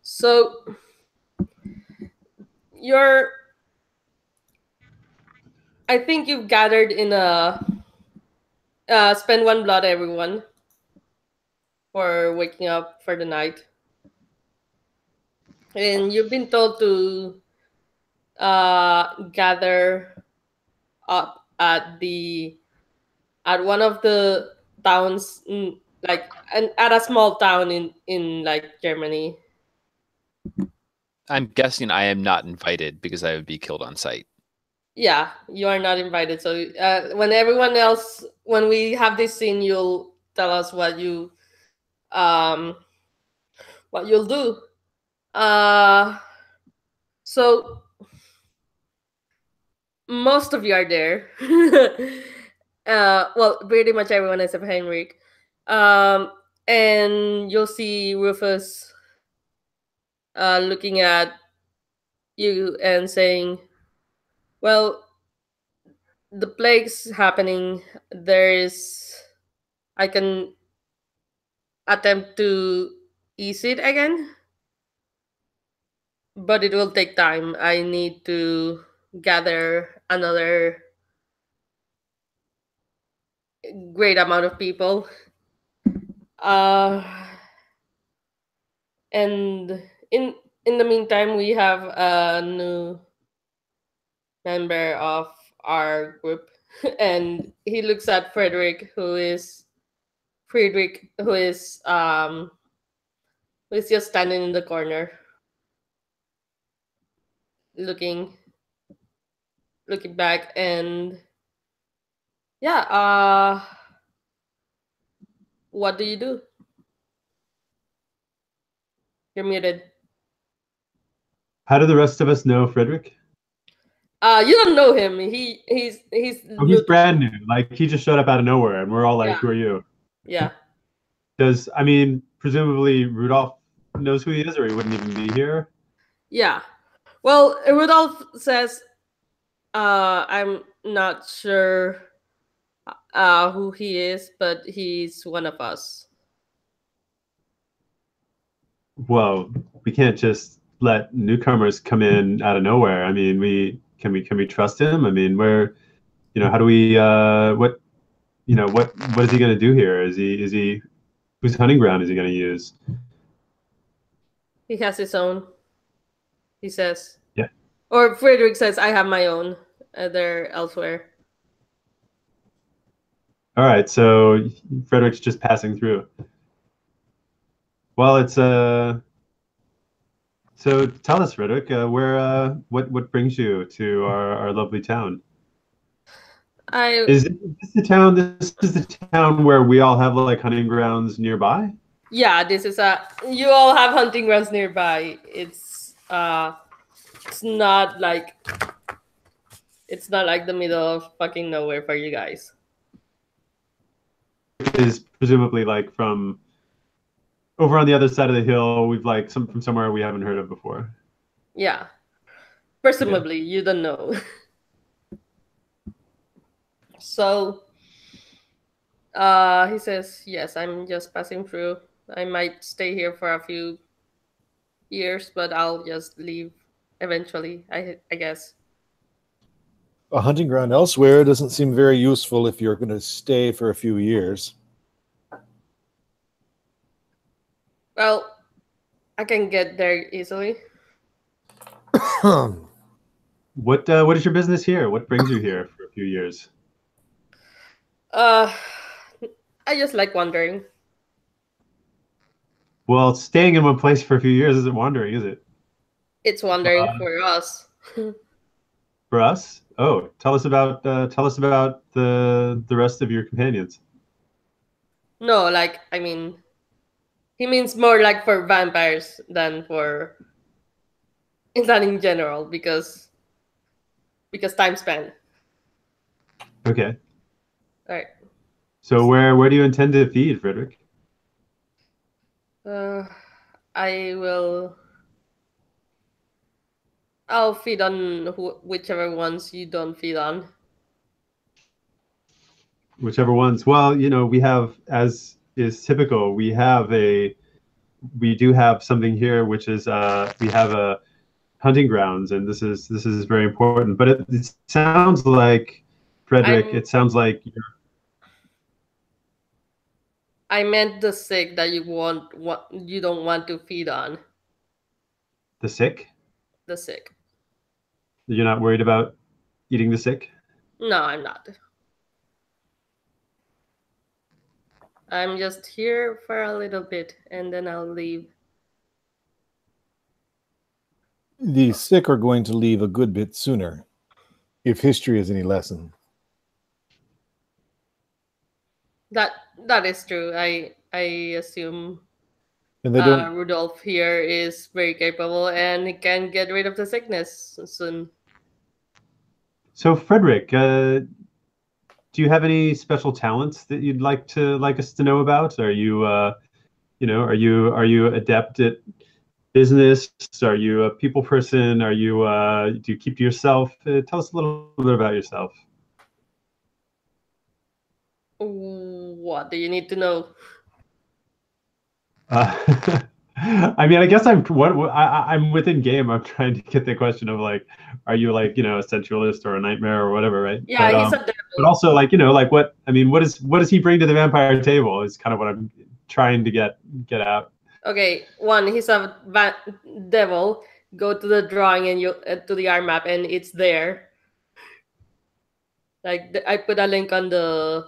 So I think you've gathered in a spend 1 blood, everyone, for waking up for the night, and you've been told to gather up at one of the towns, at a small town in like Germany. I'm guessing I am not invited because I would be killed on sight. Yeah, you are not invited. So when we have this scene, you'll tell us what you'll do. So most of you are there. Well, pretty much everyone except Heinrich. And you'll see Rufus looking at you and saying, well, the plague's happening. I can attempt to ease it again, but it will take time. I need to gather another great amount of people. Uh, and in the meantime, we have a new member of our group, and he looks at Friedrich, who is just standing in the corner, looking back, and yeah. What do you do? You're muted. How do the rest of us know Frederick? You don't know him. He's Oh, he's brand new. Like, he just showed up out of nowhere, and we're all like, Yeah. "Who are you?" Yeah. Presumably Rudolph knows who he is, or he wouldn't even be here. Yeah. Well, Rudolph says, I'm not sure who he is, but he's one of us. Well, we can't just let newcomers come in out of nowhere. I mean, can we trust him? I mean, how do we what is he going to do here? Is he whose hunting ground is he going to use? He has his own, he says. Yeah. Or Frederick says, I have my own. They're elsewhere. All right, so Frederick's just passing through. Well, it's So tell us, Frederick, what brings you to our lovely town? Is this the town? This is the town where we all have like hunting grounds nearby. Yeah, this is you all have hunting grounds nearby. It's not like the middle of fucking nowhere for you guys. Is presumably like from over on the other side of the hill. We've like from somewhere we haven't heard of before. Yeah. Presumably, you don't know. So he says, yes, I'm just passing through. I might stay here for a few years, but I'll just leave eventually, I guess. A hunting ground elsewhere doesn't seem very useful if you're going to stay for a few years. Well, I can get there easily. What is your business here? What brings you here for a few years? I just like wandering. Well, staying in one place for a few years isn't wandering, is it? It's wandering for us. For us? Oh, tell us about the rest of your companions. No, like, I mean, he means more like for vampires than in general, because time span. Okay. All right. So where do you intend to feed, Frederick? I will. I'll feed on whichever ones you don't feed on. Whichever ones. Well, we have, as is typical, we do have something here, which is we have a hunting grounds, and this is very important. But it sounds like, Frederick, it sounds like I meant the sick that you don't want to feed on. the sick. The sick. You're not worried about eating the sick? No, I'm not. I'm just here for a little bit and then I'll leave. The sick are going to leave a good bit sooner, if history is any lesson. That is true. I assume And they don't. Rudolph here is very capable and he can get rid of the sickness soon. So, Frederick, do you have any special talents that you'd like us to know about? Are you, are you adept at business? Are you a people person? Are you do you keep to yourself? Tell us a little bit about yourself. What do you need to know? I mean, I guess I'm within game. I'm trying to get the question of like, are you like a sensualist or a nightmare or whatever, right? Yeah, he's a devil. But also like like what I mean, what does he bring to the vampire table? Is kind of what I'm trying to get out. Okay, one, he's a devil. Go to the drawing and you to the R map, and it's there. Like I put a link on the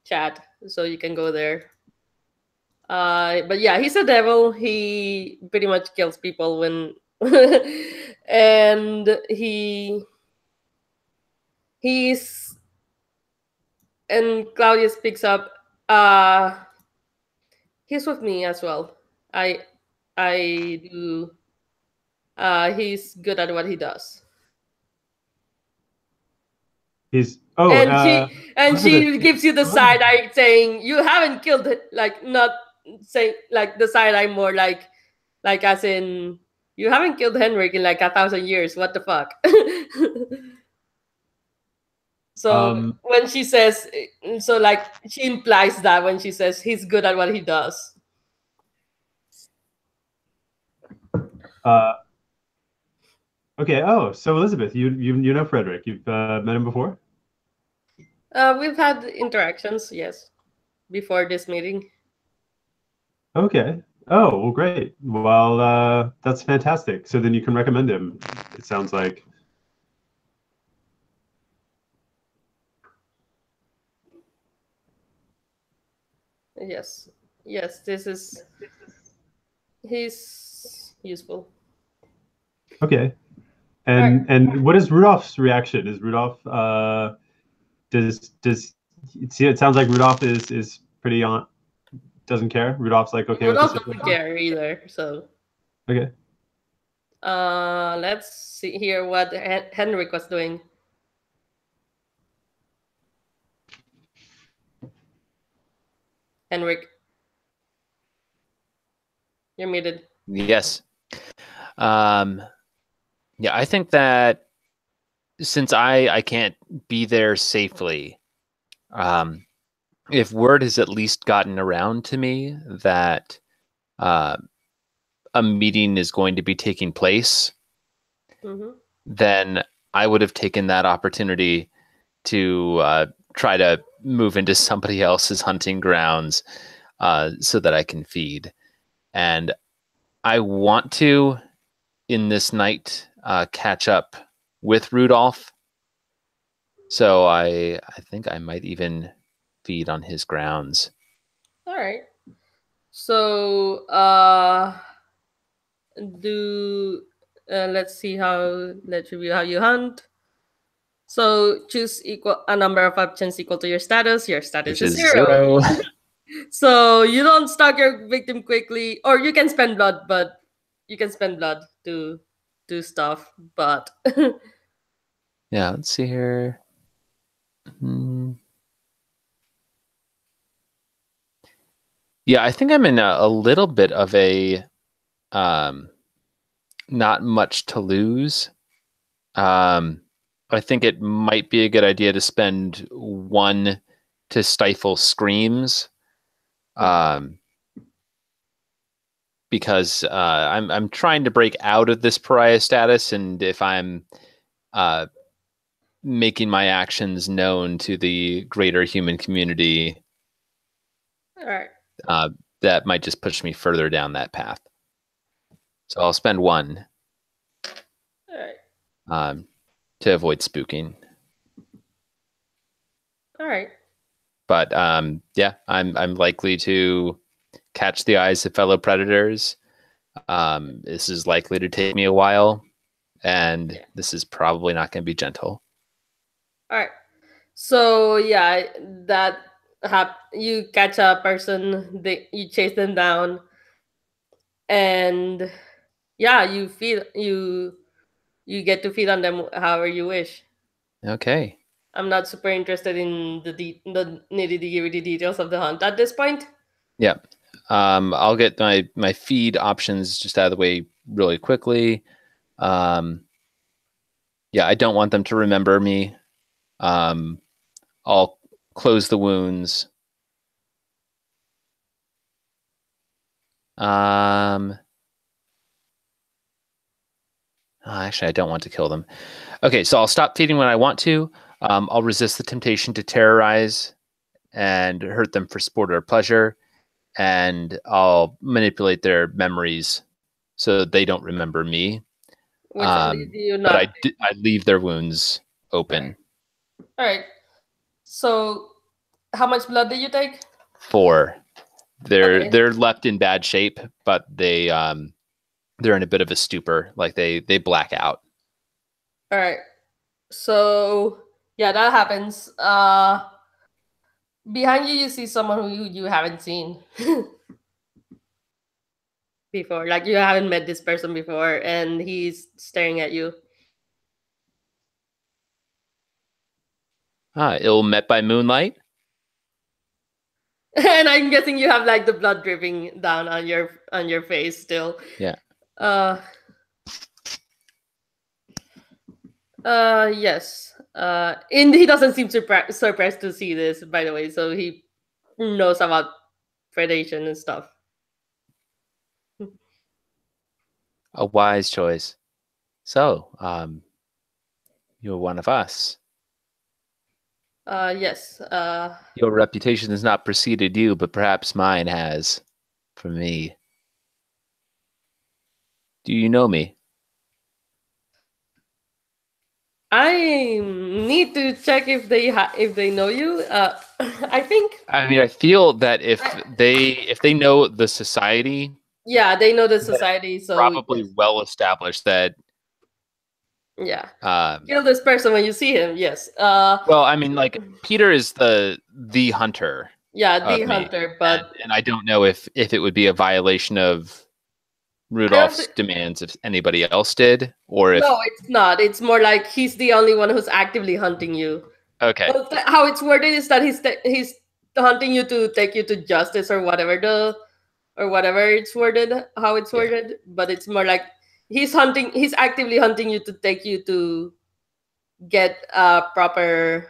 chat, so you can go there. But yeah, he's a devil. He pretty much kills people when, and he's and Claudius picks up. He's with me as well. I do. He's good at what he does. He's she gives you the side eye saying you haven't killed it, like not saying like the side eye more like as in you haven't killed Henrik in like 1,000 years. What the fuck? So when she says, so like she implies that when she says he's good at what he does. Okay. Oh, so Elizabeth, you know Frederick. You've met him before? We've had interactions, yes, before this meeting. Okay. Oh, well, great. Well, that's fantastic. So then you can recommend him, it sounds like. Yes. Yes, this is He's useful. Okay. And what is Rudolph's reaction? Is Rudolph does see? It sounds like Rudolph is pretty on. Doesn't care. Rudolph's like okay Rudolph with the doesn't care either. So Okay. let's see here what Henrik was doing. Henrik, you're muted. Yes. Yeah, I think that since I can't be there safely, if word has at least gotten around to me that a meeting is going to be taking place, then I would have taken that opportunity to try to move into somebody else's hunting grounds so that I can feed. And I want to, in this night, catch up with Rudolph. So I think I might even feed on his grounds. All right. So let's see let's review how you hunt. So choose a number of options equal to your status. Your status Which is is 0. 0. So you don't stalk your victim quickly, or you can spend blood, but you can spend blood to do stuff. But Yeah, let's see here. Yeah, I think I'm in a little bit of a not much to lose. I think it might be a good idea to spend 1 to stifle screams, because I'm trying to break out of this pariah status, and if I'm making my actions known to the greater human community, all right, that might just push me further down that path. So I'll spend 1. all right. To avoid spooking. All right. But yeah, I'm likely to catch the eyes of fellow predators. This is likely to take me a while, and this is probably not going to be gentle. All right. So yeah, you catch a person, you chase them down, and yeah, you get to feed on them however you wish. Okay. I'm not super interested in the nitty-gritty details of the hunt at this point. Yeah. I'll get my feed options just out of the way really quickly. Yeah, I don't want them to remember me. I'll close the wounds. Actually, I don't want to kill them. Okay, so I'll stop feeding when I want to. I'll resist the temptation to terrorize and hurt them for sport or pleasure. And I'll manipulate their memories so they don't remember me. Which do you not? But I leave their wounds open. All right. So how much blood did you take? 4. They're left in bad shape, but they're in a bit of a stupor, like they black out. All right. So yeah, that happens. Behind you see someone who you haven't seen before. Like you haven't met this person before, and he's staring at you. Ill met by moonlight. And I'm guessing you have like the blood dripping down on your face still. Yeah. Yes. And he doesn't seem surprised to see this, by the way. So he knows about predation and stuff. A wise choice. So, you're one of us. Yes. Your reputation has not preceded you, but perhaps mine has. For me. Do you know me? I need to check if they know you. I think. I mean, I feel that if they know the society, Yeah, they know the society, so Probably well established that. yeah. Um, Kill this person when you see him. Yes. well, I mean, like Peter is the hunter. Yeah, the of me, hunter, but and I don't know if it would be a violation of Rudolph's demands if anybody else did, or if no, it's not. It's more like he's the only one who's actively hunting you. okay, Well, how it's worded is that he's hunting you to take you to justice or whatever it's worded, how it's worded. But it's more like he's actively hunting you to take you to get a proper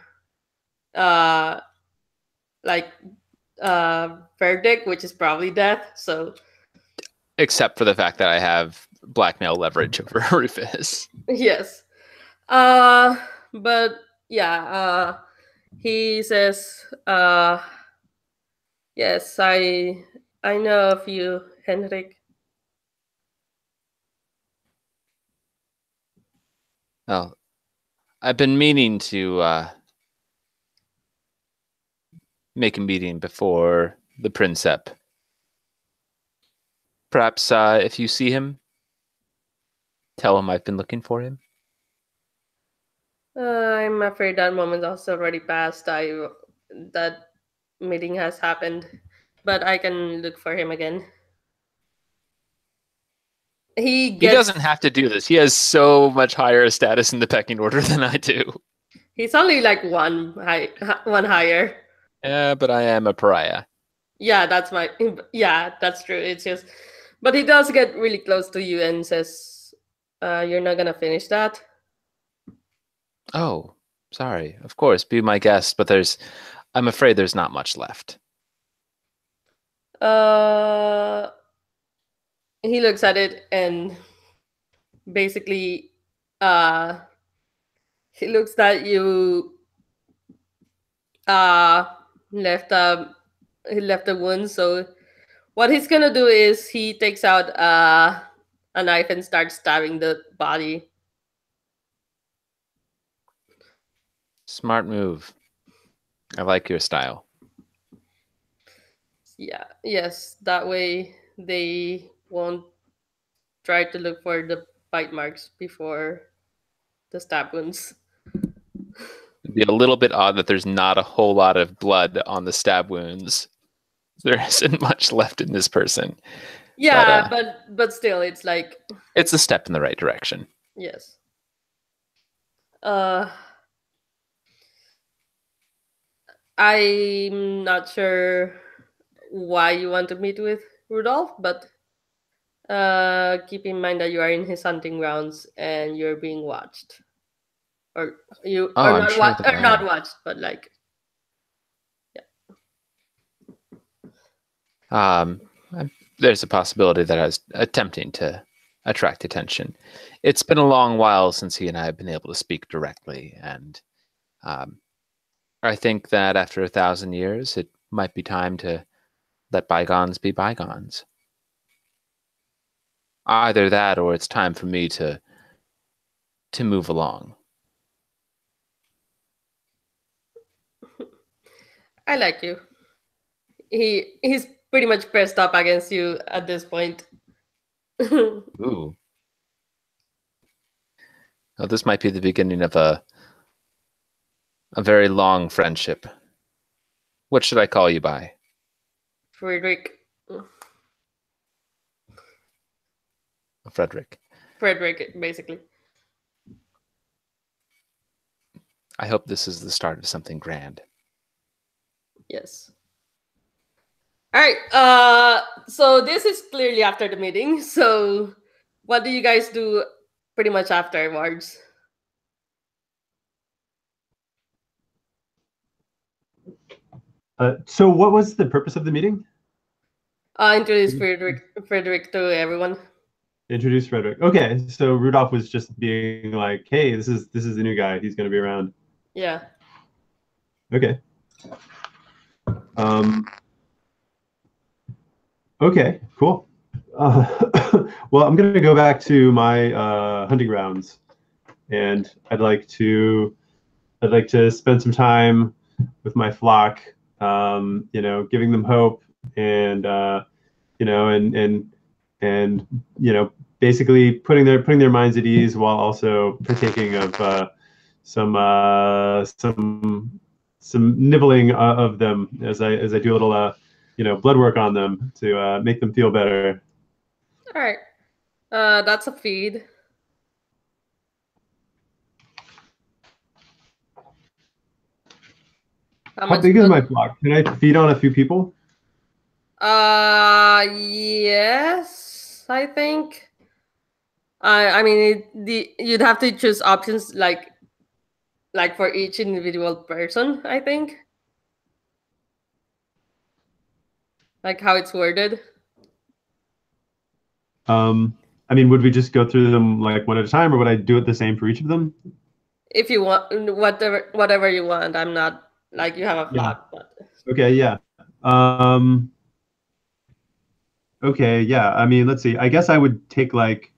like verdict, which is probably death. So except for the fact that I have blackmail leverage over Rufus. yes. But yeah, he says, yes, I know of you, Henrik. Well, I've been meaning to make a meeting before the Princep. Perhaps if you see him, tell him I've been looking for him. I'm afraid that moment has already passed. That meeting has happened, but I can look for him again. He doesn't have to do this. He has so much higher status in the pecking order than I do. He's only like one higher. Yeah, but I am a pariah. Yeah, that's true. It's just, but he does get really close to you and says, "You're not gonna finish that." Oh, sorry. Of course, be my guest, but I'm afraid there's not much left. He looks at it and basically, he looks that you left a wound. So what he's gonna do is he takes out a knife and starts stabbing the body. Smart move. I like your style. Yeah, yes, that way they won't try to look for the bite marks before the stab wounds. It'd be a little bit odd that there's not a whole lot of blood on the stab wounds. There isn't much left in this person. Yeah, but still, it's like it's a step in the right direction. Yes. I'm not sure why you want to meet with Rudolph, but keep in mind that you are in his hunting grounds and you're being watched, or you are not watched, but like, yeah. There's a possibility that I was attempting to attract attention. It's been a long while since he and I have been able to speak directly, and I think that after 1,000 years, it might be time to let bygones be bygones. Either that, or it's time for me to move along. I like you. He's pretty much pressed up against you at this point. Ooh. Well, this might be the beginning of a very long friendship. What should I call you by? Frederick. Frederick, basically. I hope this is the start of something grand. Yes. All right. So this is clearly after the meeting. So what do you guys do pretty much afterwards? So what was the purpose of the meeting? Introduce Frederick to everyone. Introduce Frederick. Okay, so Rudolph was just being like, "Hey, this is the new guy. He's going to be around." Yeah. Okay. Okay, cool. Well, I'm going to go back to my hunting grounds, and I'd like to spend some time with my flock. Giving them hope, and and and basically putting their minds at ease while also partaking of some nibbling of them as I do a little blood work on them to make them feel better. All right. That's a feed. How big is my flock? Can I feed on a few people? Yes, I think. I mean, you'd have to choose options like for each individual person, I think. Like how it's worded. I mean, would we just go through them like one at a time, or would I do it the same for each of them? If you want, whatever you want. I'm not like you have a flock, but okay, yeah. Okay, yeah. I mean, let's see. I guess I would take like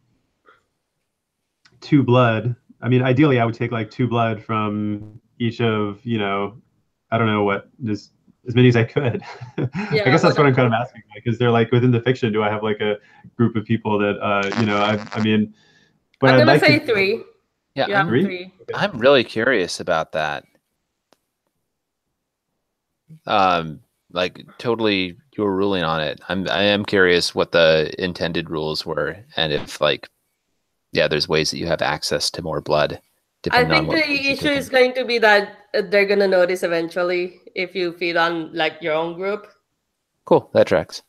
2 blood. I mean, ideally, I would take like 2 blood from each of, I don't know what, just as many as I could. Yeah, I guess that's what I'm kind of asking. Because they're like within the fiction, do I have like a group of people that, I mean, but I'm I'd gonna like say to, 3. Yeah, You have 3. I'm really curious about that. Like totally your ruling on it. I am curious what the intended rules were, and if like, yeah, there's ways that you have access to more blood. I think the issue is going to be that they're gonna notice eventually if you feed on like your own group. Cool, that tracks.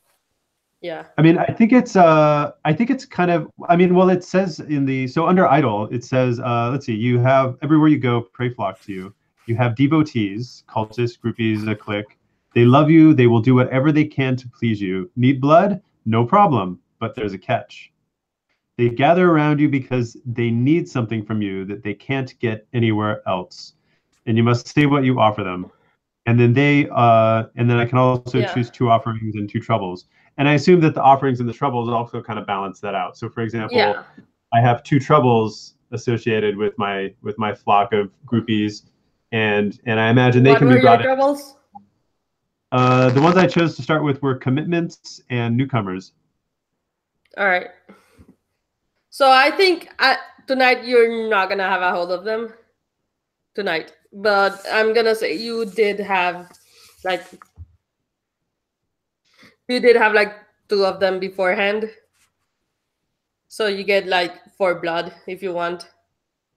Yeah. I mean, I think it's kind of, I mean, well, it says so under idol, it says, let's see, you have everywhere you go, prey flock to you. You have devotees, cultists, groupies, a clique. They love you. They will do whatever they can to please you. Need blood? No problem. But there's a catch. They gather around you because they need something from you that they can't get anywhere else. And you must say what you offer them. And then and then I can also choose 2 offerings and 2 troubles. And I assume that the offerings and the troubles also kind of balance that out. So for example, I have 2 troubles associated with my flock of groupies, and I imagine they can be brought in. What were your troubles? The ones I chose to start with were commitments and newcomers. All right. So I think tonight you're not gonna have a hold of them tonight, but I'm gonna say you did have like 2 of them beforehand, so you get like 4 blood if you want,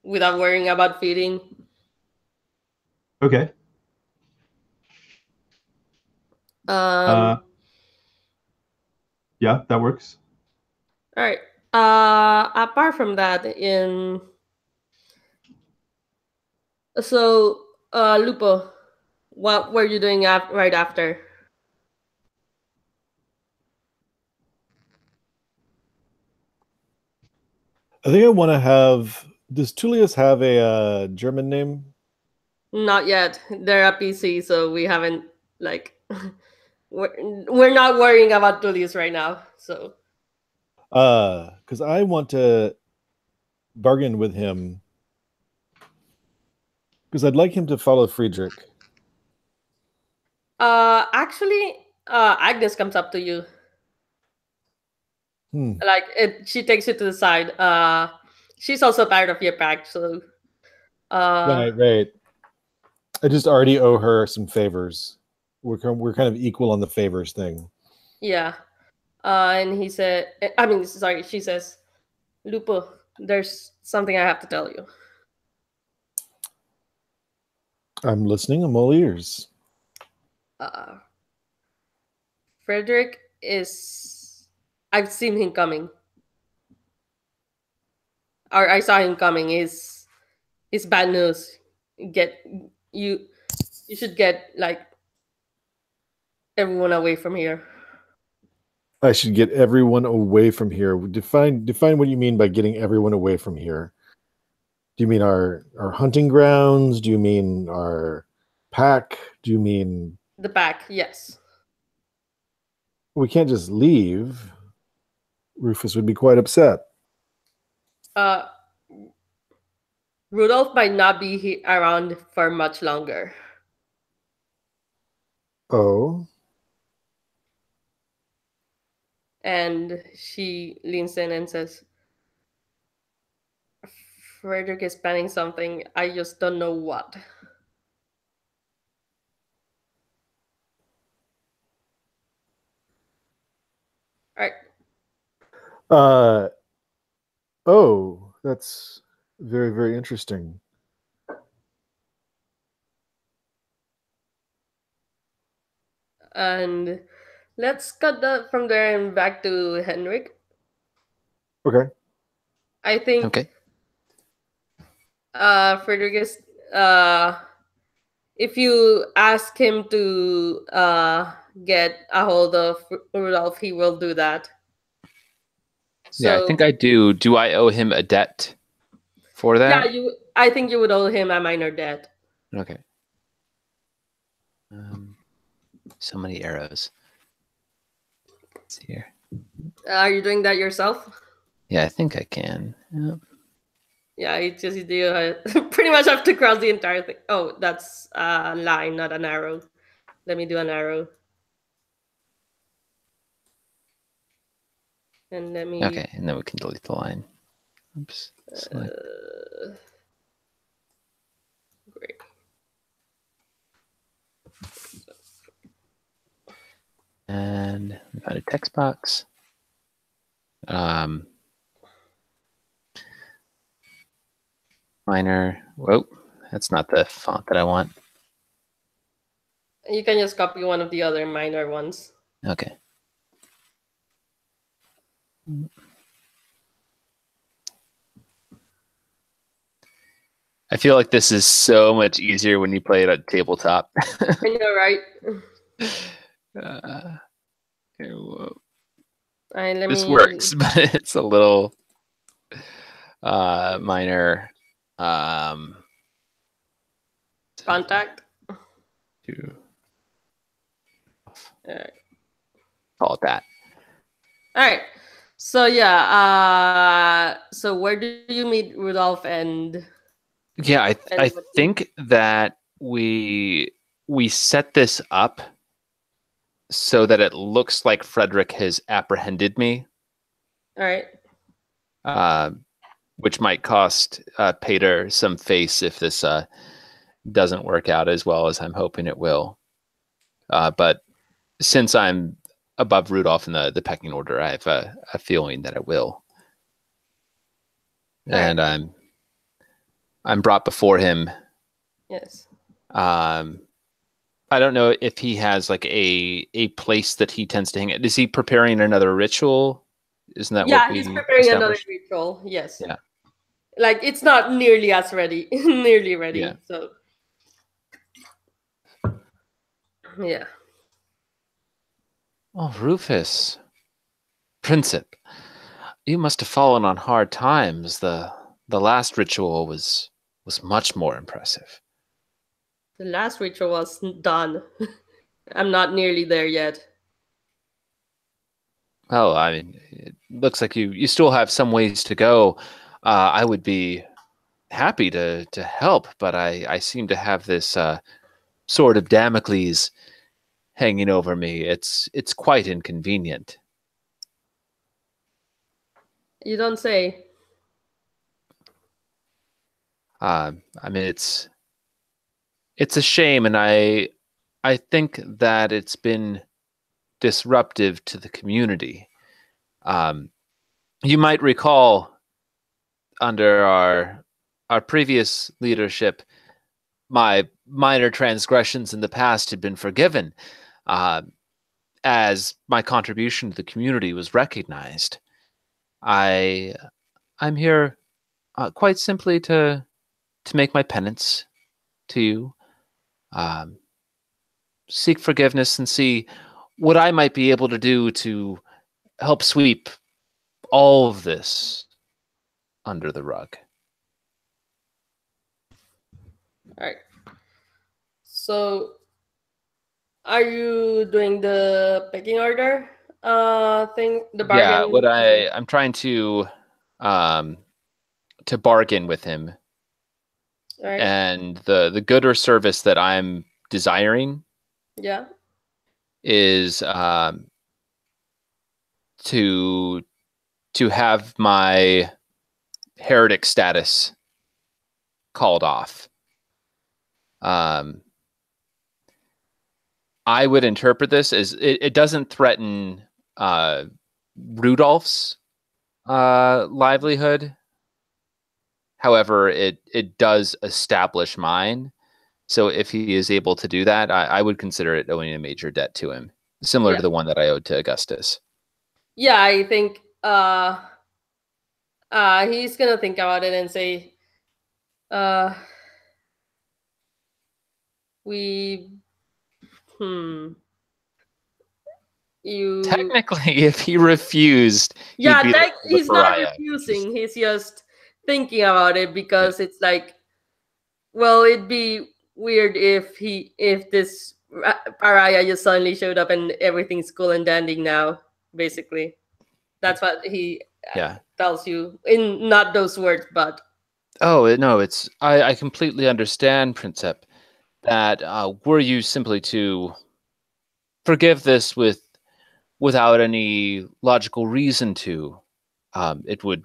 without worrying about feeding. Okay. Yeah, that works. All right. Apart from that, Lupo, what were you doing right after? I think I want to have. Does Tullius have a German name? Not yet. They're a PC, so we haven't like. We're not worrying about Tullius right now. So. Because I want to bargain with him. Because I'd like him to follow Friedrich. Actually, Agnes comes up to you. Like she takes you to the side. She's also part of your pack, so. Right. I just already owe her some favors. We're kind of equal on the favors thing. Yeah. And he said, I mean, sorry, she says, Lupo, there's something I have to tell you. I'm listening. I'm all ears. Frederick is... I've seen him coming. Or I saw him coming. It's bad news. You should get, like, everyone away from here. I should get everyone away from here. Define what you mean by getting everyone away from here. Do you mean our hunting grounds? Do you mean our pack? Do you mean the pack? Yes. We can't just leave. Rufus would be quite upset. Rudolph might not be around for much longer. Oh. And she leans in and says, Frederick is planning something. I just don't know what. All right. Oh, that's very, very interesting. And let's cut that from there and back to Henrik. Okay. I think Okay. Frederick is if you ask him to get a hold of Rudolph, he will do that. Yeah, I So think I do. Do I owe him a debt for yeah, that? I think you would owe him a minor debt. Okay. So many arrows. Let's see here. Are you doing that yourself? Yeah, I think I can. Yep. Yeah, it's just you pretty much have to cross the entire thing. Oh, that's a line, not an arrow. Let me do an arrow. And let me... Okay, and then we can delete the line. Oops. Select. Great. And we've got a text box. Minor. Whoa, that's not the font that I want. You can just copy one of the other minor ones. Okay. I feel like this is so much easier when you play it at tabletop. I know, right? Okay, whoa. All right, This works, but it's a little minor. Contact. To All right. call it that. All right. So yeah. So where do you meet Rudolph and? Yeah, I think that we set this up so that it looks like Frederick has apprehended me. All right. Which might cost Pater some face if this doesn't work out as well as I'm hoping it will. But since I'm above Rudolph in the pecking order, I have a feeling that it will. All and right. I'm brought before him. Yes. I don't know if he has like a place that he tends to hang at. Is he preparing another ritual? Isn't that what we he's preparing another established? ritual. Yes. Yeah. Like it's not nearly as ready. Nearly ready. Yeah. So. Yeah. Oh, Rufus, Princip, you must have fallen on hard times. The last ritual was much more impressive. The last ritual was done. I'm not nearly there yet. Well, I mean, it looks like you still have some ways to go. I would be happy to help, but I seem to have this sword of Damocles hanging over me. It's quite inconvenient. You don't say. I mean, it's a shame, and I think that it's been disruptive to the community. You might recall under our previous leadership, my minor transgressions in the past had been forgiven, as my contribution to the community was recognized. I'm here quite simply to make my penance to you, seek forgiveness, and see what I might be able to do to help sweep all of this under the rug. All right. So, are you doing the pecking order thing? The bargain? Yeah, what I'm trying to bargain with him. All right. And the good or service that I'm desiring Yeah. is to have my heretic status called off. I would interpret this as it doesn't threaten Rudolph's livelihood. However, it does establish mine. So if he is able to do that, I would consider it owing a major debt to him, similar to the one that I owed to Augustus. Yeah, I think he's gonna think about it and say, you technically, if he refused, yeah, he'd be he's not pariah. refusing. He's just thinking about it because it's like, well, it'd be weird if this pariah just suddenly showed up and everything's cool and dandy now. Basically, that's what he tells you in not those words, but no, it's I completely understand, Princep, that were you simply to forgive this without any logical reason to, it would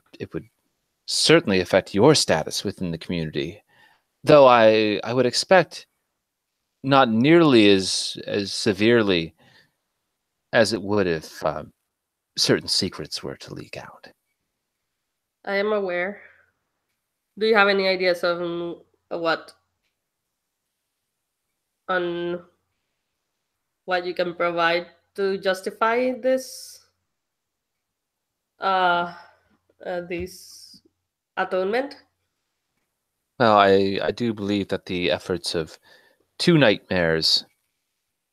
certainly affect your status within the community. Though I would expect not nearly as severely as it would if certain secrets were to leak out. I am aware. Do you have any ideas of what you can provide to justify this this atonement? Well, I do believe that the efforts of 2 nightmares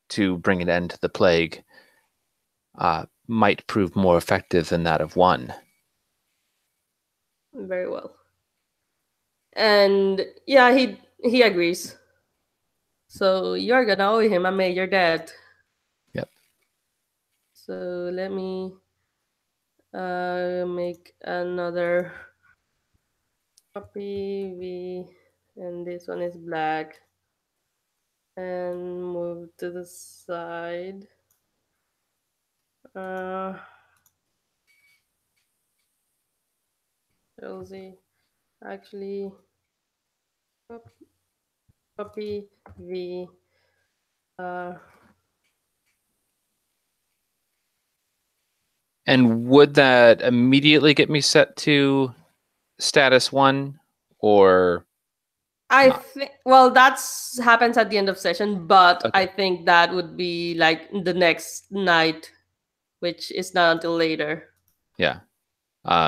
to bring an end to the plague might prove more effective than that of 1. Very well. And yeah, he agrees. So you're gonna owe him a major debt. Yep. So let me make another copy V, and this one is black, and move to the side. Chelsea, actually, copy V. And would that immediately get me set to status 1, or I think, well, that's happens at the end of session, but okay. I think that would be like the next night, which is not until later. Yeah.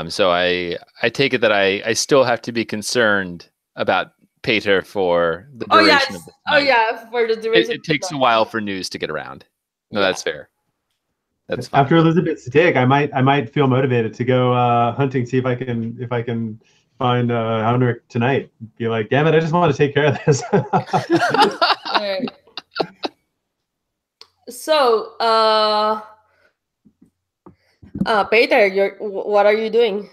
So I take it that I still have to be concerned about Pater for the duration of the night. For the duration. It takes a while for news to get around. No, that's fair. That's fine. After Elizabeth's dig, I might feel motivated to go hunting, see if I can find Houndrick tonight. Be like, damn it, I just want to take care of this. Right. So, Peter, what are you doing?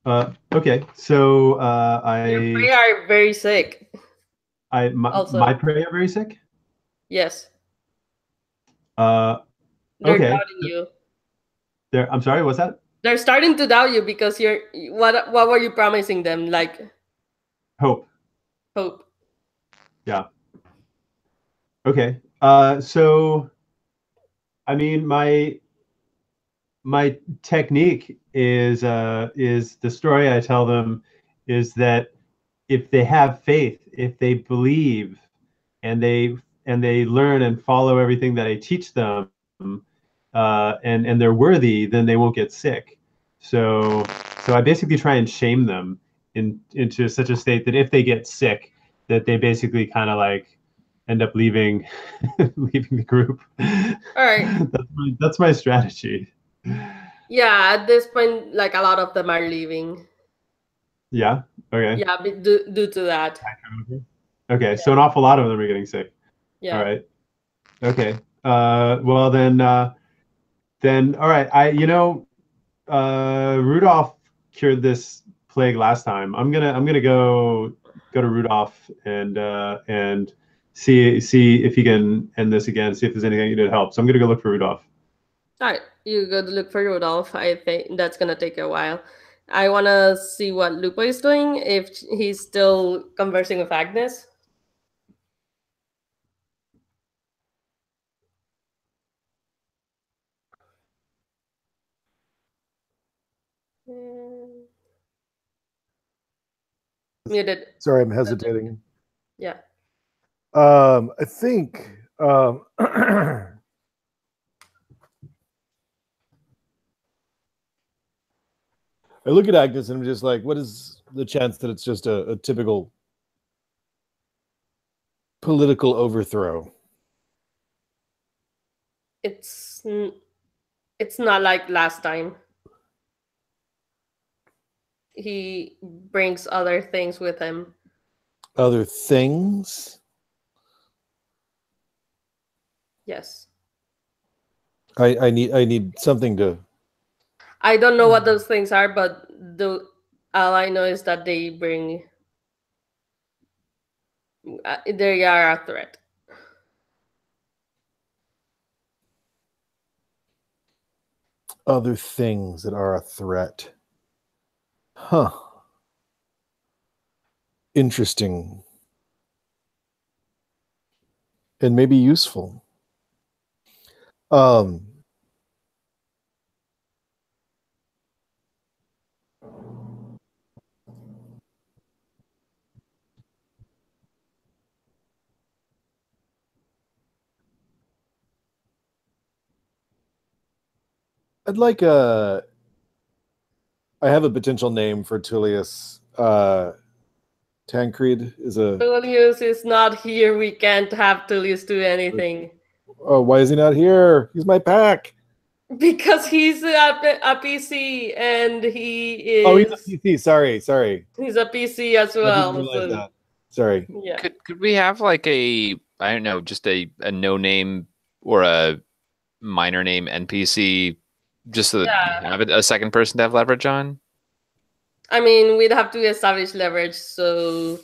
Okay, so Your prey are very sick. My prey are very sick? Yes. They're doubting you. I'm sorry, what's that? They're starting to doubt you because what were you promising them? Like hope. Yeah. Okay. So I mean my technique is the story I tell them is that if they have faith, if they believe, and they learn and follow everything that I teach them, and they're worthy, then they won't get sick. So I basically try and shame them into such a state that if they get sick, that they basically kind of like end up leaving the group. All right. That's my strategy. Yeah, at this point, like a lot of them are leaving. Yeah. Okay. Yeah, due to that. Okay. Yeah. So an awful lot of them are getting sick. Yeah. All right. Okay. Well then, all right. Rudolph cured this plague last time. I'm gonna go to Rudolph and see if he can end this again. See if there's anything he did help. So I'm gonna go look for Rudolph. All right, you go to look for Rudolph. I think that's gonna take a while. I wanna see what Lupo is doing. If he's still conversing with Agnes. Muted. Sorry, I'm hesitating. Yeah. I think I look at Agnes and I'm just like, what is the chance that it's just a typical political overthrow? It's not like last time. He brings other things with him. Other things? Yes. I need something to. I don't know what those things are, but all I know is that they bring. They are a threat. Other things that are a threat. Huh. Interesting. And maybe useful. I'd like a. I have a potential name for Tullius. Tancred is a. Tullius is not here. We can't have Tullius do anything. Oh, why is he not here? He's my pack. Because he's a PC and he is. Oh, he's a PC. Sorry. He's a PC as I well. didn't realize So, that. Sorry. yeah. Could we have like I don't know, just a no name or a minor name NPC just so that we have a second person to have leverage on? I mean, we'd have to establish leverage, so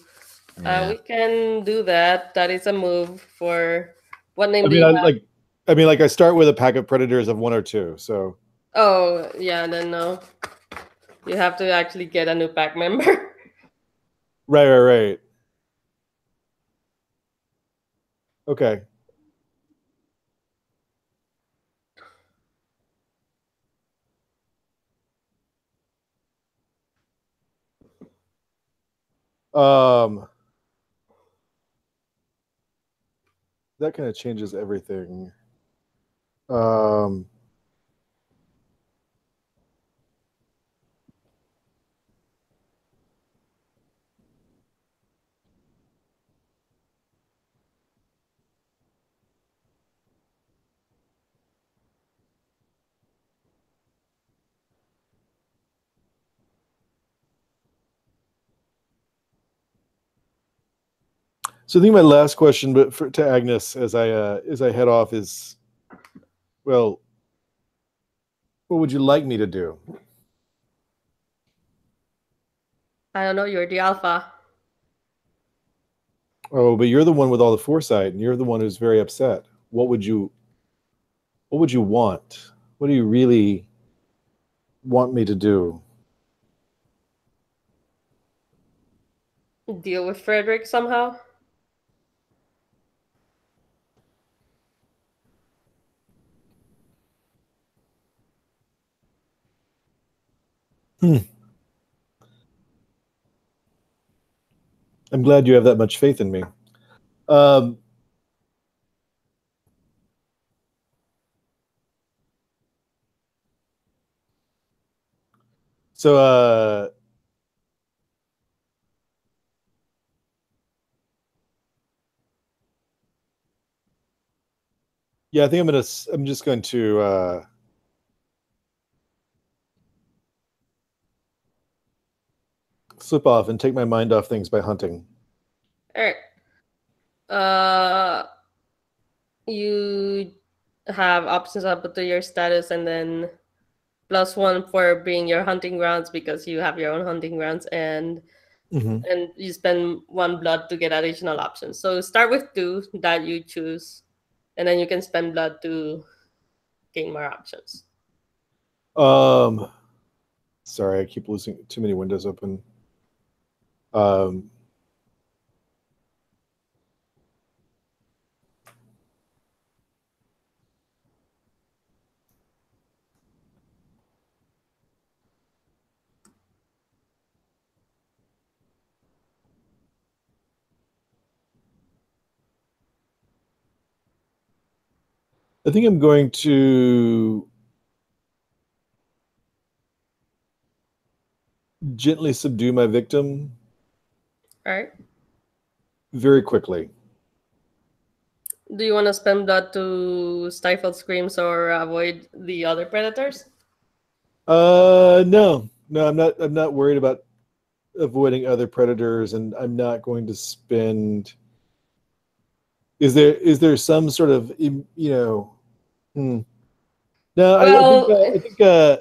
Yeah. we can do that. That is a move for what name I do mean, you I have? I start with a pack of predators of 1 or 2. So. Oh, yeah, then no. You have to actually get a new pack member. Right. Okay. That kind of changes everything. So I think my last question, but to Agnes as I head off is, well, what would you like me to do? I don't know, you're the alpha. Oh, but you're the one with all the foresight, and you're the one who's very upset. What would you want? What do you really want me to do? Deal with Frederick somehow? I'm glad you have that much faith in me. So yeah, I think I'm just going to slip off and take my mind off things by hunting. All right. You have options up to your status, and then +1 for being your hunting grounds because you have your own hunting grounds, and you spend 1 blood to get additional options. So start with 2 that you choose, and then you can spend blood to gain more options. Sorry, I keep losing too many windows open. Um, I think I'm going to gently subdue my victim All right. very quickly. Do you want to spend that to stifle screams or avoid the other predators? No, I'm not worried about avoiding other predators, and I'm not going to spend. Is there some sort of No, Well, I think yeah.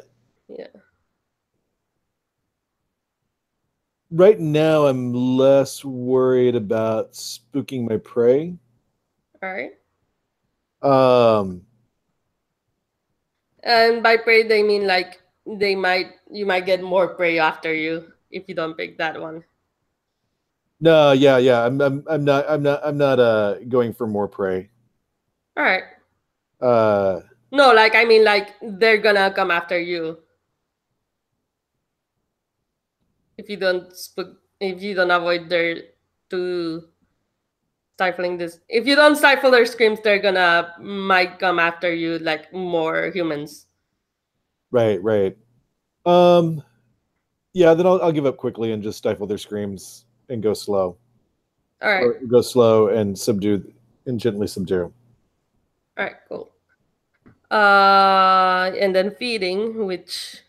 right now I'm less worried about spooking my prey. All right. Um, And by prey, they mean like you might get more prey after you if you don't pick that one. no, yeah. I'm not going for more prey. All right. Uh, No, like I mean, like they're gonna come after you if you don't if you don't avoid their to stifling this. If you don't stifle their screams, they're gonna might come after you like more humans. right. Yeah, then I'll give up quickly and just stifle their screams and go slow. All right. Or go slow and subdue and gently subdue. All right. Cool. And then feeding, which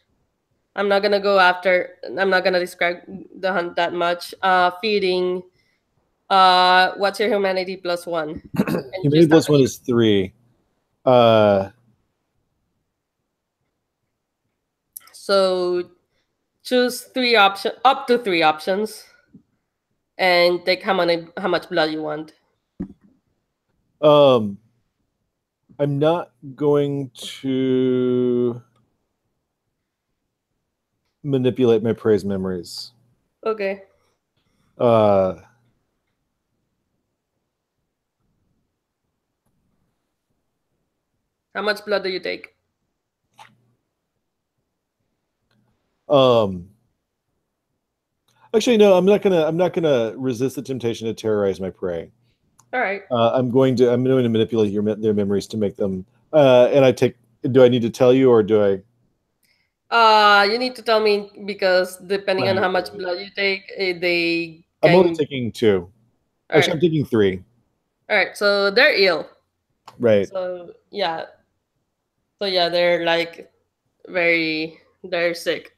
I'm not gonna go after. I'm not gonna describe the hunt that much. Feeding. What's your humanity +1? And Humanity +1 is 3. So choose up to three options, and take how much blood you want. I'm not going to manipulate my prey's memories. Okay. How much blood do you take? Actually, no. I'm not gonna resist the temptation to terrorize my prey. All right. I'm going to manipulate their memories to make them. And I take. Do I need to tell you, or do I? You need to tell me because depending on how much blood you take, they. I'm only taking 2. Actually, I'm taking 3. All right, so they're ill. Right. So yeah. They're like they're sick.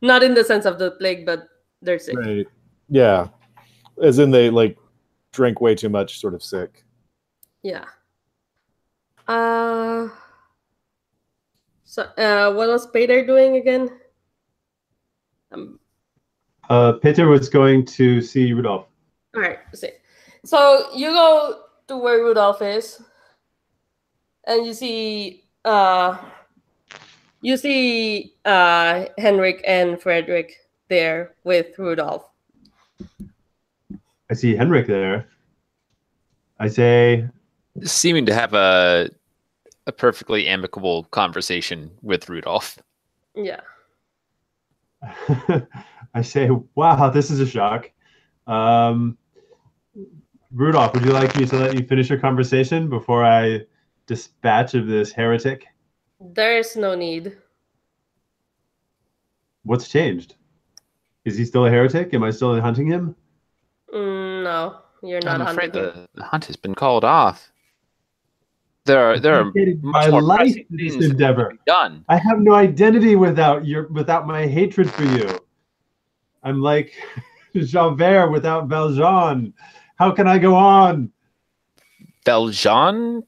Not in the sense of the plague, but they're sick. Right. Yeah. As in they like drank way too much, sort of sick. Yeah. So what was Peter doing again? Peter was going to see Rudolph. All right. So you go to where Rudolph is, and you see Henrik and Frederick there with Rudolph. I see Henrik there. I say, seeming to have a perfectly amicable conversation with Rudolph. Yeah. I say, wow, this is a shock. Rudolph, would you like me to let you finish your conversation before I dispatch of this heretic? There's no need. What's changed? Is he still a heretic? Am I still hunting him? No, you're not. I'm afraid the hunt has been called off. There are much my more life pressing in this things that endeavor. can be done. I have no identity without my hatred for you. I'm like Javert without Valjean. How can I go on? Valjean?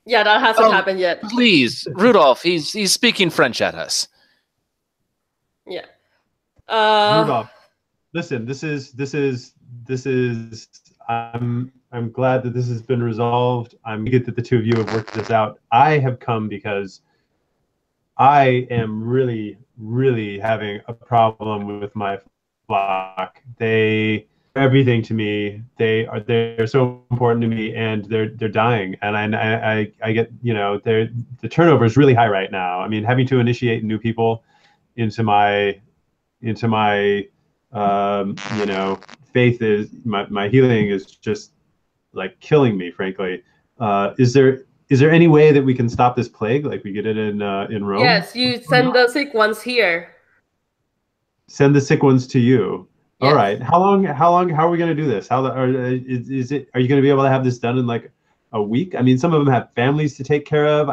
Yeah, that hasn't happened yet. Please, Rudolph, he's speaking French at us. Yeah. Rudolph, listen, this is I'm glad that this has been resolved. I'm good that the two of you have worked this out. I have come because I am really, really having a problem with my flock. They are everything to me. They're so important to me, and they're dying. And I get, you know, the turnover is really high right now. I mean, having to initiate new people into my you know, faith is my healing is just like killing me, frankly. Is there any way that we can stop this plague like we get it in Rome? Yes, you send the sick ones here. Send the sick ones to you. Yes. All right. How are we going to do this? Is it, are you going to be able to have this done in like a week? I mean, some of them have families to take care of.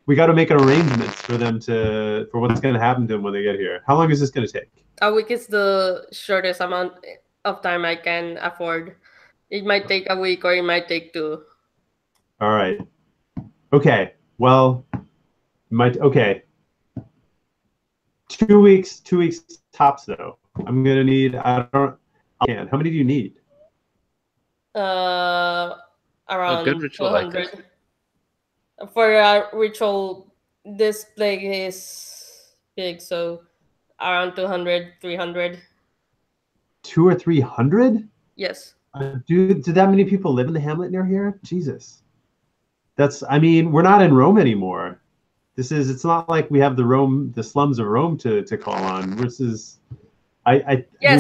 We got to make arrangements for them for what's going to happen to them when they get here. How long is this going to take? A week is the shortest amount of time I can afford. It might take a week or it might take 2. All right. Okay. Well, okay. 2 weeks. 2 weeks tops, though. I'm gonna need. How many do you need? Around A good ritual 200. like For a ritual, this plague is big, so around 200, 300. 200 or 300? Yes. Do that many people live in the hamlet near here? Jesus. I mean, we're not in Rome anymore. It's not like we have the slums of Rome to call on. Yes,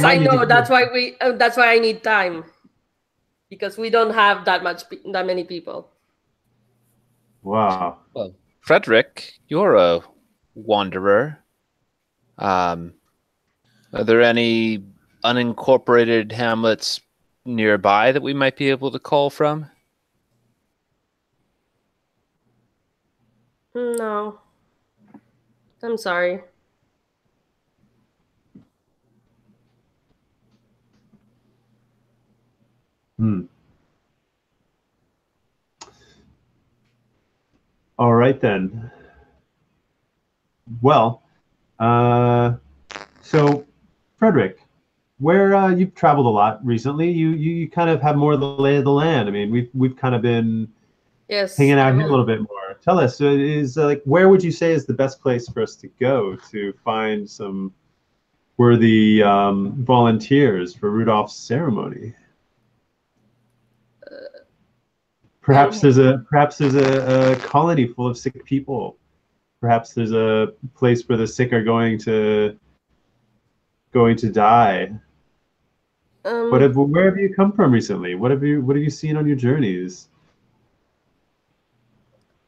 I know. That's why I need time, because we don't have that many people. Wow. Well, Frederick, you're a wanderer. Are there any unincorporated hamlets nearby that we might be able to call from? No. I'm sorry. All right then. Well, so Frederick, where you've traveled a lot recently, you kind of have more of the lay of the land. I mean, we've kind of been hanging out here a little bit more. Tell us, where would you say is the best place for us to go to find some worthy volunteers for Rudolph's ceremony? Perhaps there's a colony full of sick people. Perhaps there's a place where the sick are going to die. Where have you come from recently? What have you seen on your journeys?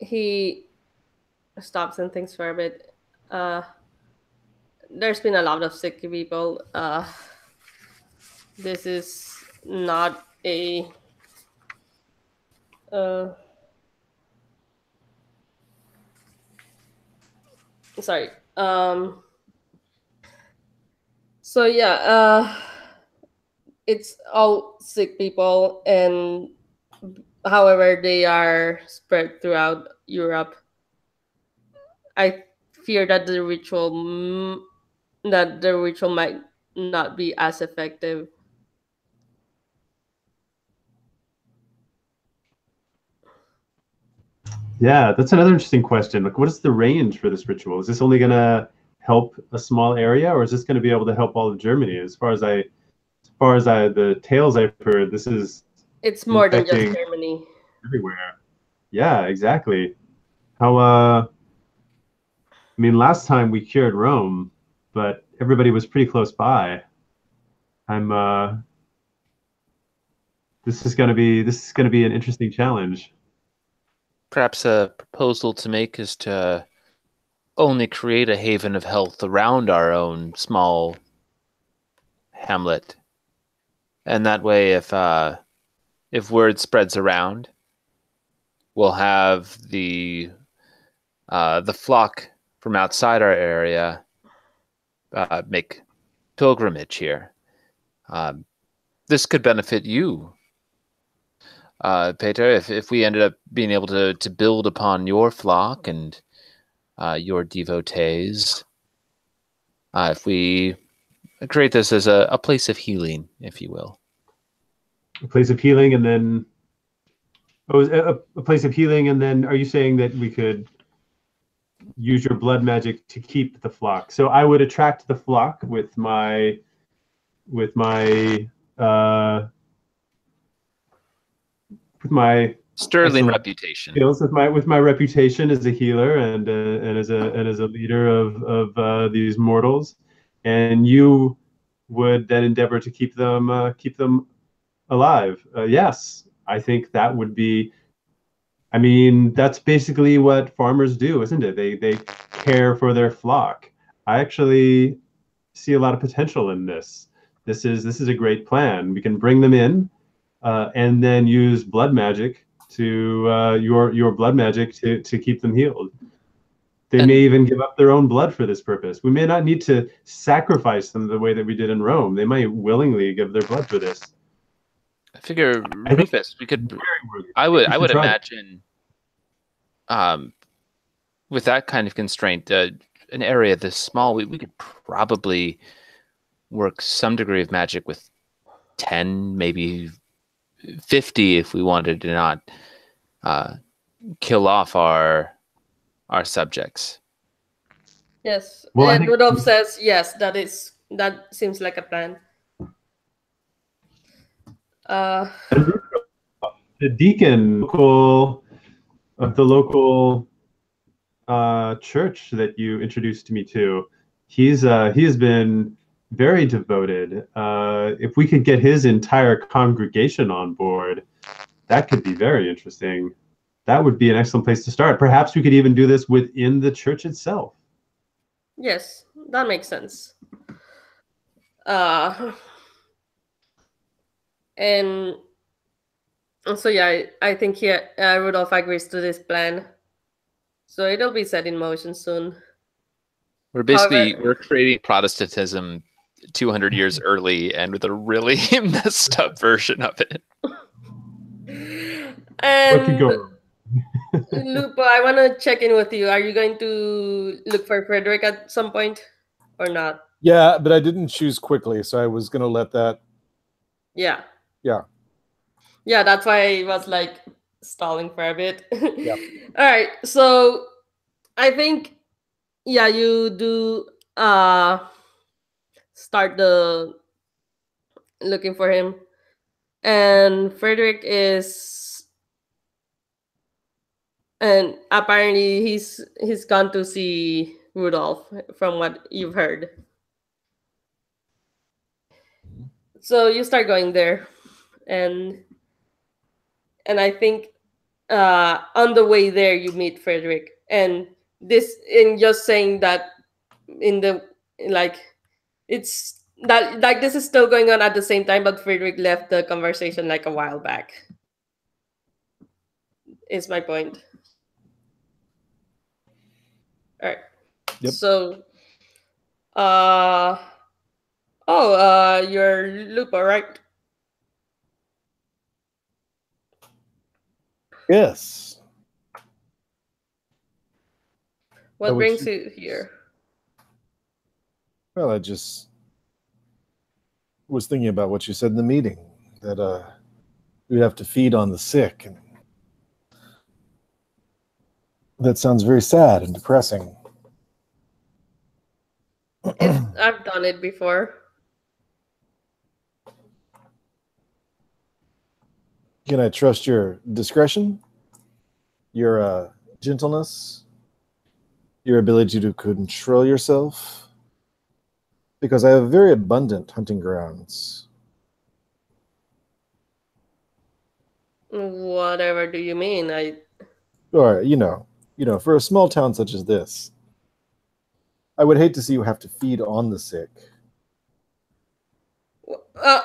He stops and thinks for a bit. There's been a lot of sick people. This is not a sorry. So yeah, it's all sick people, and however they are spread throughout Europe. I fear that the ritual might not be as effective. Yeah, that's another interesting question. Like, what is the range for this ritual? Is this only going to help a small area, or is this going to be able to help all of Germany? As far as the tales I've heard, it's more than just Germany. Everywhere. Yeah, exactly. I mean, last time we cured Rome, but everybody was pretty close by. This is going to be an interesting challenge. Perhaps a proposal to make is to only create a haven of health around our own small hamlet. And that way, if word spreads around, we'll have the flock from outside our area make pilgrimage here. This could benefit you, Peter, if we ended up being able to build upon your flock and your devotees. If we create this as a place of healing, if you will. A place of healing, and then a place of healing, and then are you saying that we could use your blood magic to keep the flock? So I would attract the flock with my with my sterling excellent reputation. skills, with my reputation as a healer and as a leader of these mortals, and you would then endeavor to keep them alive. Yes, I think that would be. I mean, that's basically what farmers do, isn't it? They care for their flock. I actually see a lot of potential in this. This is a great plan. We can bring them in, and then use blood magic to your blood magic to keep them healed. They may even give up their own blood for this purpose. We may not need to sacrifice them the way that we did in Rome. They might willingly give their blood for this. I figure, I think Rufus, we could. Very worthy. I We would should try. imagine, with that kind of constraint, an area this small, we could probably work some degree of magic with 10, maybe 50 if we wanted to not kill off our subjects. Yes. Well, I And think- Rudolph says yes. That seems like a plan. The deacon of the local church that you introduced me to, he has been very devoted. If we could get his entire congregation on board, that could be very interesting. That would be an excellent place to start. Perhaps we could even do this within the church itself. Yes, that makes sense. And so yeah, I think here Rudolph agrees to this plan. So it'll be set in motion soon. We're creating Protestantism 200 years early and with a really messed up version of it. What could go And wrong? Lupo, I want to check in with you. Are you going to look for Frederick at some point or not? Yeah, but I didn't choose quickly, so I was going to let that. Yeah. Yeah. Yeah, that's why I was like stalling for a bit. Yeah. All right. So I think, yeah, you do start the looking for him. And Frederick is, and apparently he's gone to see Rudolph from what you've heard. So you start going there, and I think on the way there you meet Frederick, and this in just saying that in the like it's that like this is still going on at the same time, but Frederick left the conversation like a while back. Is my point. All right. Yep. So, you're Lupo, right? Yes. What would brings you- you here? Well, I just was thinking about what you said in the meeting, that we'd have to feed on the sick. And that sounds very sad and depressing. I've done it before. Can I trust your discretion, your gentleness, your ability to control yourself? Because I have very abundant hunting grounds. Whatever do you mean? Or, for a small town such as this, I would hate to see you have to feed on the sick.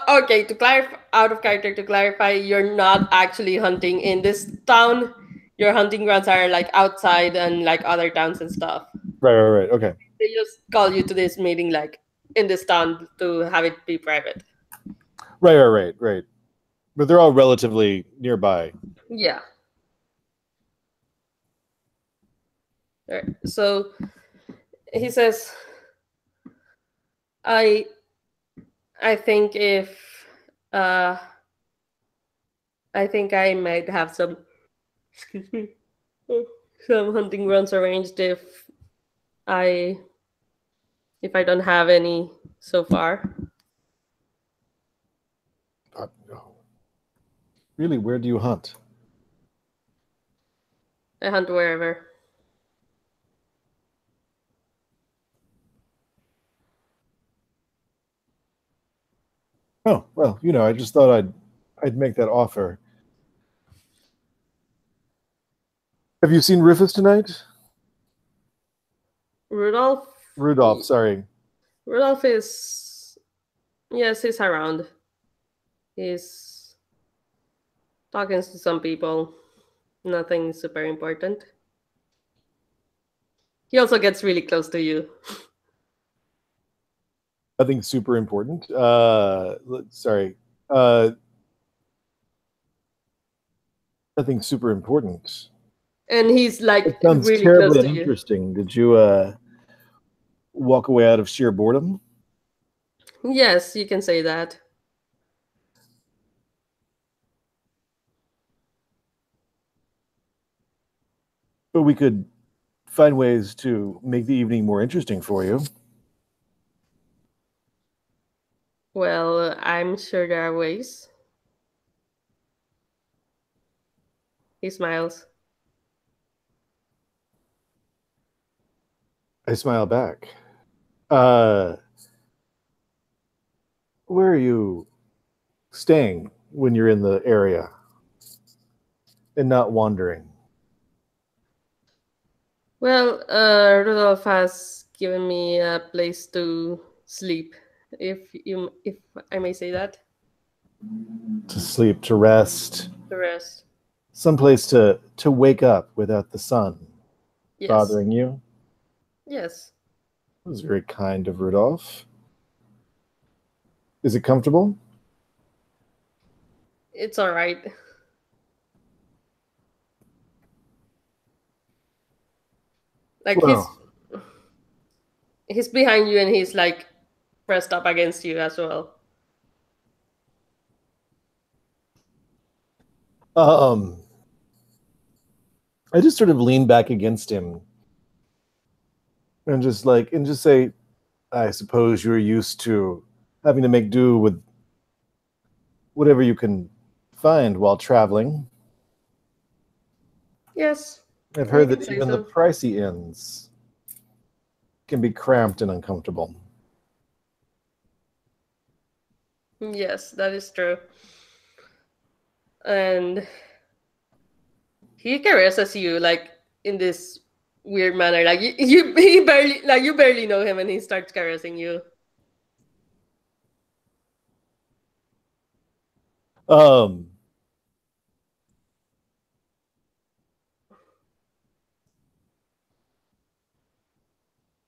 Okay, to clarify, out of character, to clarify, you're not actually hunting in this town. Your hunting grounds are like outside and like other towns and stuff. Right. Okay. They just call you to this meeting like in this town to have it be private. Right. But they're all relatively nearby. Yeah. All right. So he says, I think if I think I might have some, excuse me, some hunting grounds arranged I if I don't have any so far. No. Really, where do you hunt? I hunt wherever. Oh, well, I just thought I'd make that offer. Have you seen Rufus tonight? Rudolph. Rudolph, sorry. Rudolph is, yes, he's around. He's talking to some people. Nothing super important. He also gets really close to you. Nothing super important. Sorry. Nothing super important. And he's like It sounds really close terribly to you. uninteresting. Did you walk away out of sheer boredom? Yes, you can say that. But we could find ways to make the evening more interesting for you. Well, I'm sure there are ways. He smiles. I smile back. Where are you staying when you're in the area and not wandering? Well, Rudolph has given me a place to sleep, if I may say that. To sleep, to rest, The rest, someplace to wake up without the sun yes, bothering you. yes, That was very kind of Rudolph. Is it comfortable? it's all right. Like Well, he's behind you and he's like pressed up against you as well. I just sort of lean back against him and just say, I suppose you're used to having to make do with whatever you can find while traveling. Yes, I've you heard can that say even the so. pricey inns can be cramped and uncomfortable. Yes, that is true. And he caresses you like in this weird manner. Like you barely know him and he starts caressing you. Um,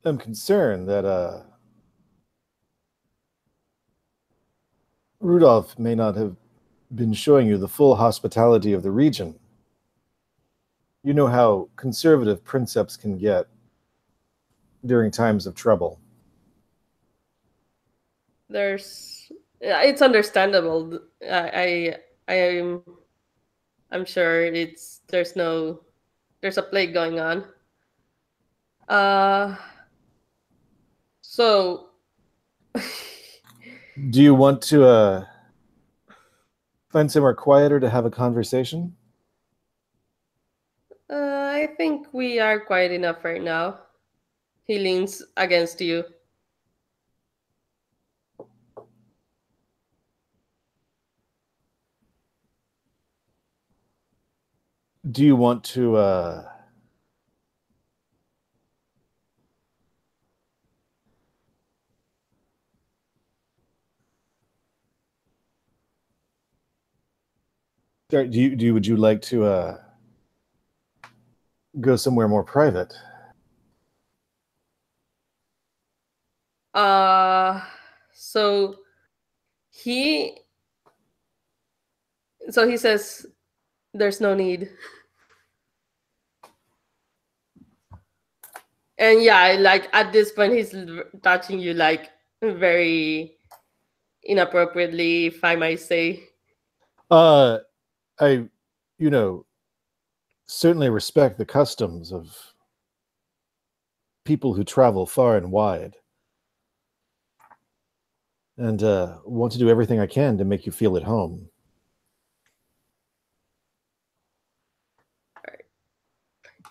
I'm concerned that Rudolph may not have been showing you the full hospitality of the region. You know how conservative princeps can get during times of trouble. It's understandable. I'm sure there's a plague going on. Uh so Do you want to find somewhere quieter to have a conversation? I think we are quiet enough right now. He leans against you. Do you want to would you like to go somewhere more private? Uh so he he says there's no need. And yeah, like at this point he's touching you like very inappropriately, if I might say. Uh I, you know, certainly respect the customs of people who travel far and wide, and want to do everything I can to make you feel at home.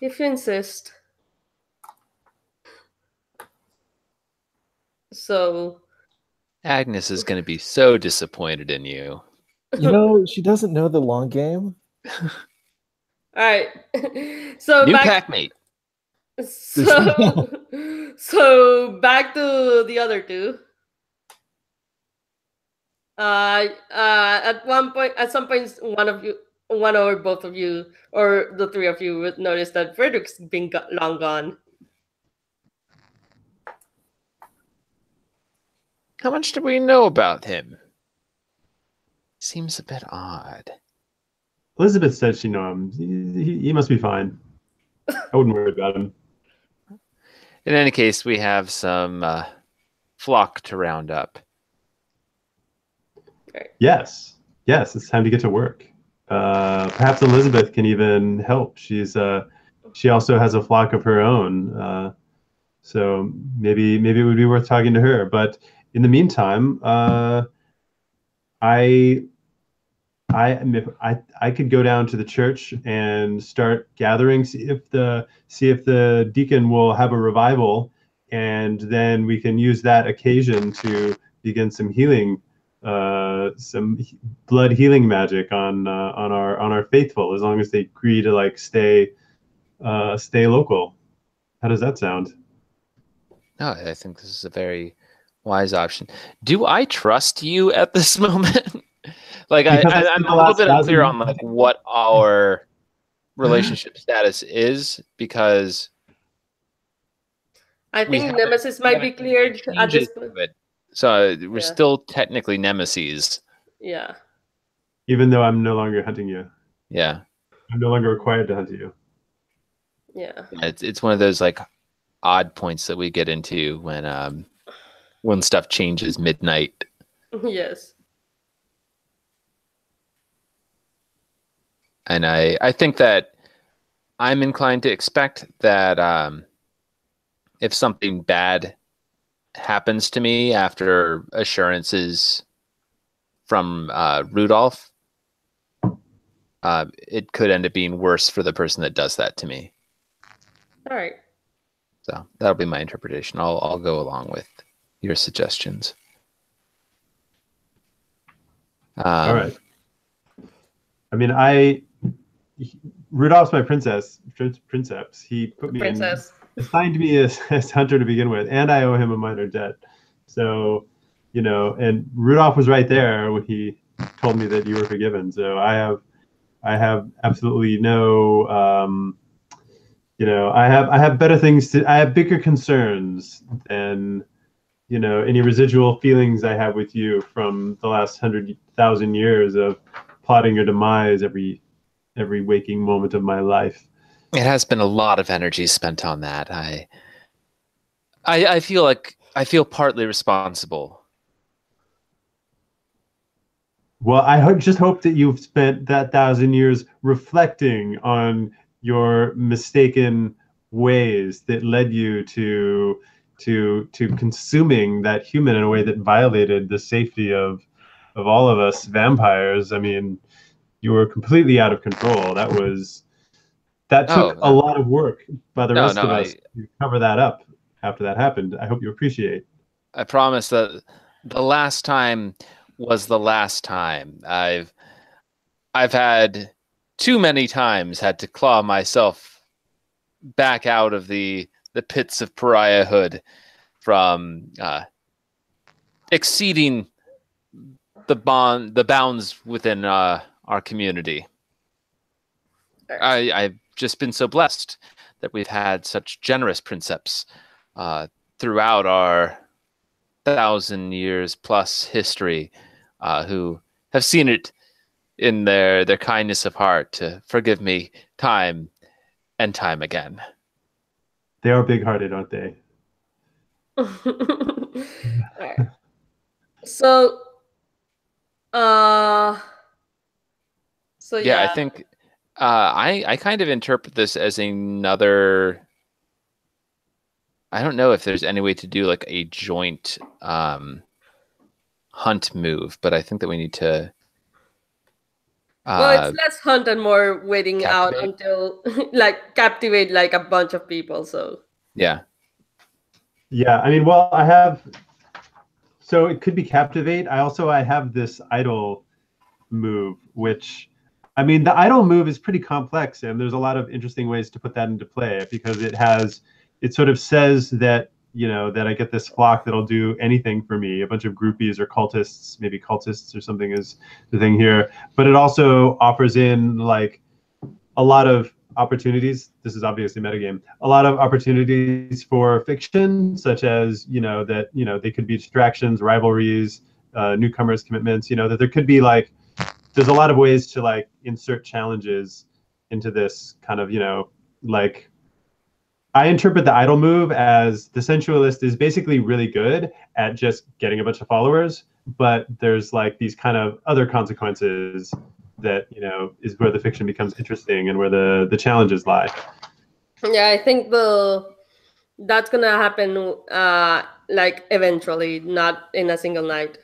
If you insist. So Agnes is going to be so disappointed in you. You know, she doesn't know the long game. all right. So New back packmate. so back to the other two. At some point, one or both of you, or the three of you, would notice that Frederick's been long gone. How much do we know about him? Seems a bit odd. Elizabeth said she know him. He must be fine. I wouldn't worry about him. In any case, we have some flock to round up. Yes, it's time to get to work. Perhaps Elizabeth can even help. She also has a flock of her own, so maybe it would be worth talking to her. But in the meantime, I could go down to the church and start gathering, see if the deacon will have a revival, and then we can use that occasion to begin some healing. Some blood healing magic on our faithful, as long as they agree to like stay local. How does that sound? No, I think this is a very wise option. Do I trust you at this moment? Like I'm a little bit unclear on like what our relationship status is, because I think Nemesis might be cleared at this point. So we're still technically nemesis. Yeah. Even though I'm no longer hunting you. Yeah. I'm no longer required to hunt you. Yeah. It's one of those like odd points that we get into when stuff changes midnight. Yes. And I think that I'm inclined to expect that if something bad happens to me after assurances from Rudolph, it could end up being worse for the person that does that to me. All right. So that'll be my interpretation. I'll go along with your suggestions. All right. I mean, Rudolph's my princeps. He put me assigned me as hunter to begin with, and I owe him a minor debt. So, and Rudolph was right there when he told me that you were forgiven. So I have absolutely no, I have better things I have bigger concerns than, any residual feelings I have with you from the last 100,000 years of plotting your demise every waking moment of my life. It has been a lot of energy spent on that. I feel like I feel partly responsible. Well, I just hope that you've spent that 1,000 years reflecting on your mistaken ways that led you to consuming that human in a way that violated the safety of all of us vampires. I mean, you were completely out of control. That took a lot of work by the rest of us to cover that up after that happened. I hope you appreciate. I promise that the last time was the last time. I've had too many times had to claw myself back out of the pits of pariahhood from exceeding the bounds within our community. I've just been so blessed that we've had such generous princeps throughout our 1,000 years plus history, who have seen it in their kindness of heart to forgive me time and time again. They are big-hearted, aren't they? Right. So So Yeah, I yeah. think I kind of interpret this as another. I don't know if there's any way to do like a joint hunt move, but I think that we need to Well, it's less hunt and more waiting out captivate. until like captivate like a bunch of people. So Yeah. Yeah, I mean, well, I have. So it could be captivate. I have this idle move, which, I mean, the idle move is pretty complex, and there's a lot of interesting ways to put that into play because it sort of says that, that I get this flock that'll do anything for me, a bunch of groupies or cultists, maybe cultists or something is the thing here. But it also offers in like a lot of opportunities. This is obviously metagame. A lot of opportunities for fiction, such as, that, they could be distractions, rivalries, newcomers, commitments, that there could be like, there's a lot of ways to like insert challenges into this kind of, like, I interpret the idle move as the sensualist is basically really good at just getting a bunch of followers, but there's like these kind of other consequences that, is where the fiction becomes interesting and where the challenges lie. yeah, I think that's gonna happen like eventually, not in a single night.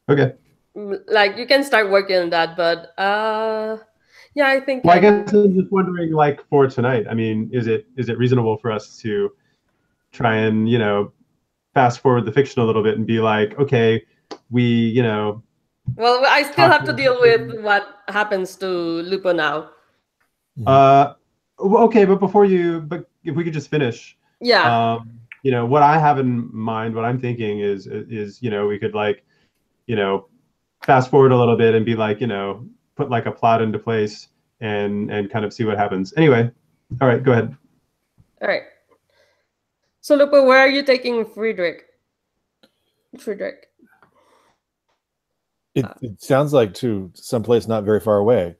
Okay. Like you can start working on that, but yeah, I think Well, I guess I'm just wondering, like, for tonight, I mean, is it reasonable for us to try and, fast forward the fiction a little bit and be like, okay, we, well, I still have to deal with what happens to Lupo now. Okay, but but if we could just finish. Yeah. What I have in mind, what I'm thinking is, we could like, fast forward a little bit and be like, put like a plot into place and kind of see what happens. Anyway, all right, go ahead. All right. So Lupo, where are you taking Friedrich? It sounds like to someplace not very far away.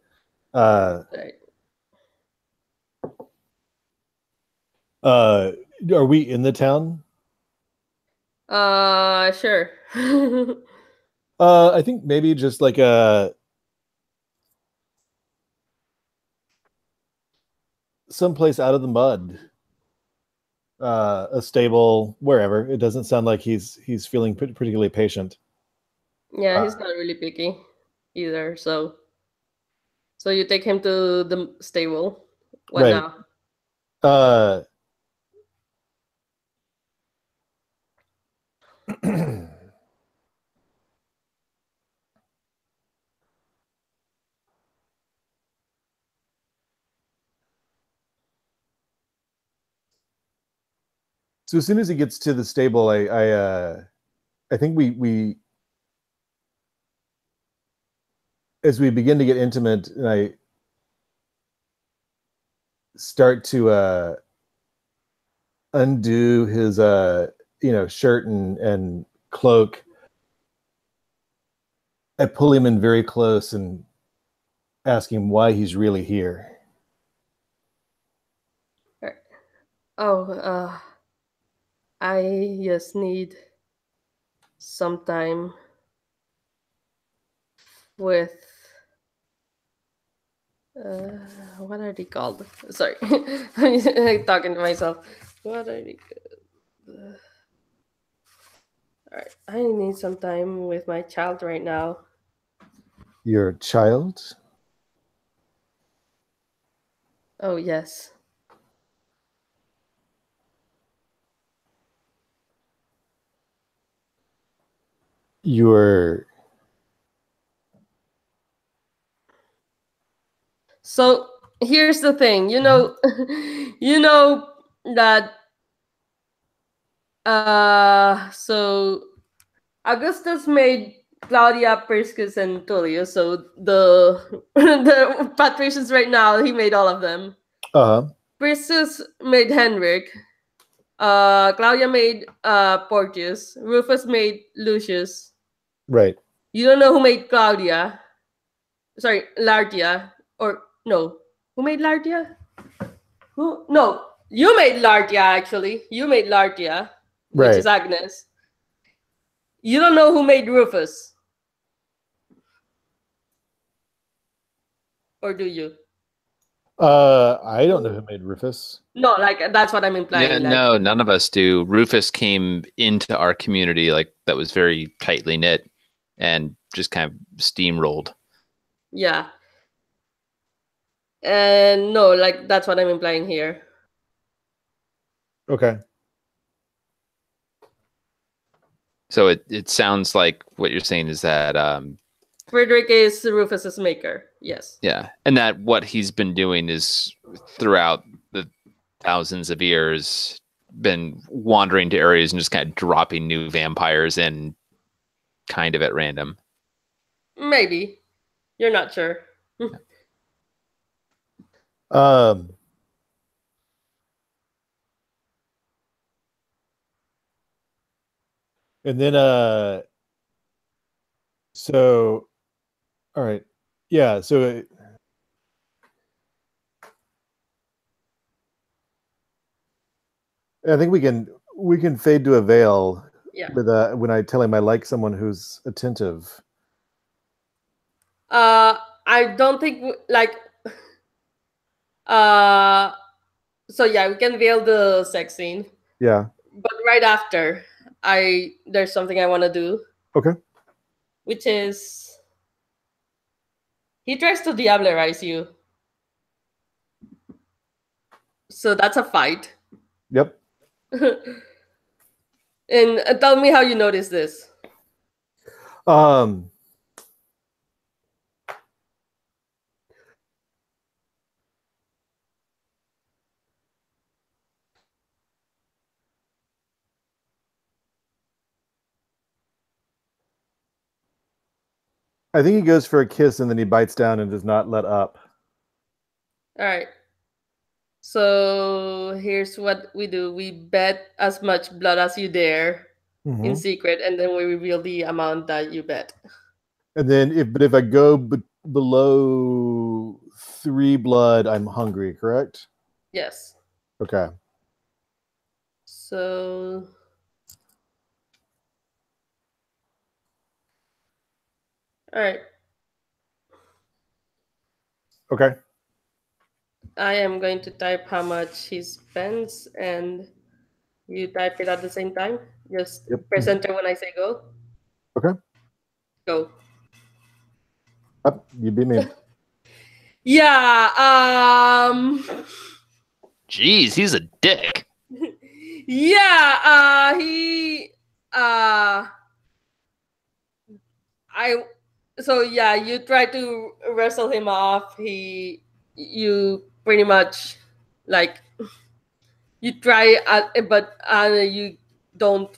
Right. Are we in the town? Sure. I think maybe just like someplace out of the mud. A stable, wherever. It doesn't sound like he's feeling particularly patient. Yeah, he's not really picky either. So you take him to the stable. What Right. now? So as soon as he gets to the stable, I think we as we begin to get intimate, and I start to undo his shirt and cloak, I pull him in very close and ask him why he's really here. Oh, I just need some time with what are they called? Sorry, I'm talking to myself. What are they? All right, I need some time with my child right now. Your child? Oh yes. Your So here's the thing, you know that so Augustus made Claudia, Priscus, and Tullius. So the the patricians right now, he made all of them. Priscus made Henrik. Claudia made Porcius. Rufus made Lucius. Right. You don't know who made Claudia. Sorry, Lartia. Or no. Who made Lartia? Who? No. You made Lartia, actually. You made Lartia, which is Agnes. You don't know who made Rufus. Or do you? I don't know who made Rufus. No, like that's what I'm implying. Yeah, like, no, none of us do. Rufus came into our community like that was very tightly knit and just kind of steamrolled. Yeah. And no, like that's what I'm implying here. Okay. So it sounds like what you're saying is that Frederick is Rufus's maker. Yes. yeah, and that what he's been doing is throughout the thousands of years been wandering to areas and just kind of dropping new vampires in kind of at random. Maybe. You're not sure. Um, and then so all right. Yeah, so I think we can fade to a veil Yeah. with when I tell him I like someone who's attentive. I don't think like so yeah, we can veil the sex scene. Yeah. But right after, there's something I want to do, Okay. which is he tries to diablerize you. So that's a fight. Yep. And tell me how you notice this. I think he goes for a kiss and then he bites down and does not let up. All right. So here's what we do. We bet as much blood as you dare in secret, and then we reveal the amount that you bet. And then if I go below 3 blood, I'm hungry, correct? Yes. Okay. So all right. Okay. I am going to type how much he spends, and you type it at the same time. Just press enter when I say go. Okay. Go. You beat me. Yeah. Jeez, he's a dick. Yeah. So yeah, you try to wrestle him off. You pretty much like you try, but you don't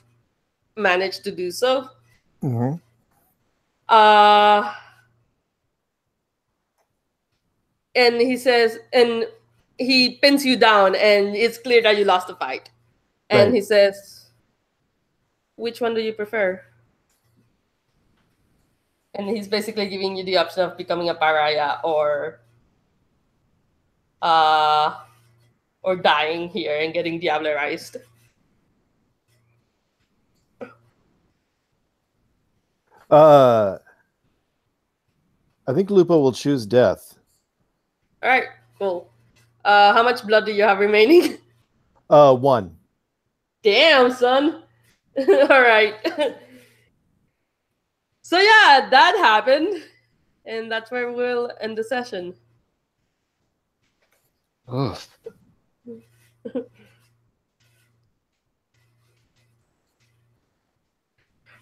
manage to do so. And he says, and he pins you down, and it's clear that you lost the fight. And he says, "Which one do you prefer?" And he's basically giving you the option of becoming a pariah or dying here and getting diablerized. I think Lupo will choose death. All right, cool. How much blood do you have remaining? 1. Damn, son. All right. So yeah, that happened, and that's where we'll end the session. Ugh.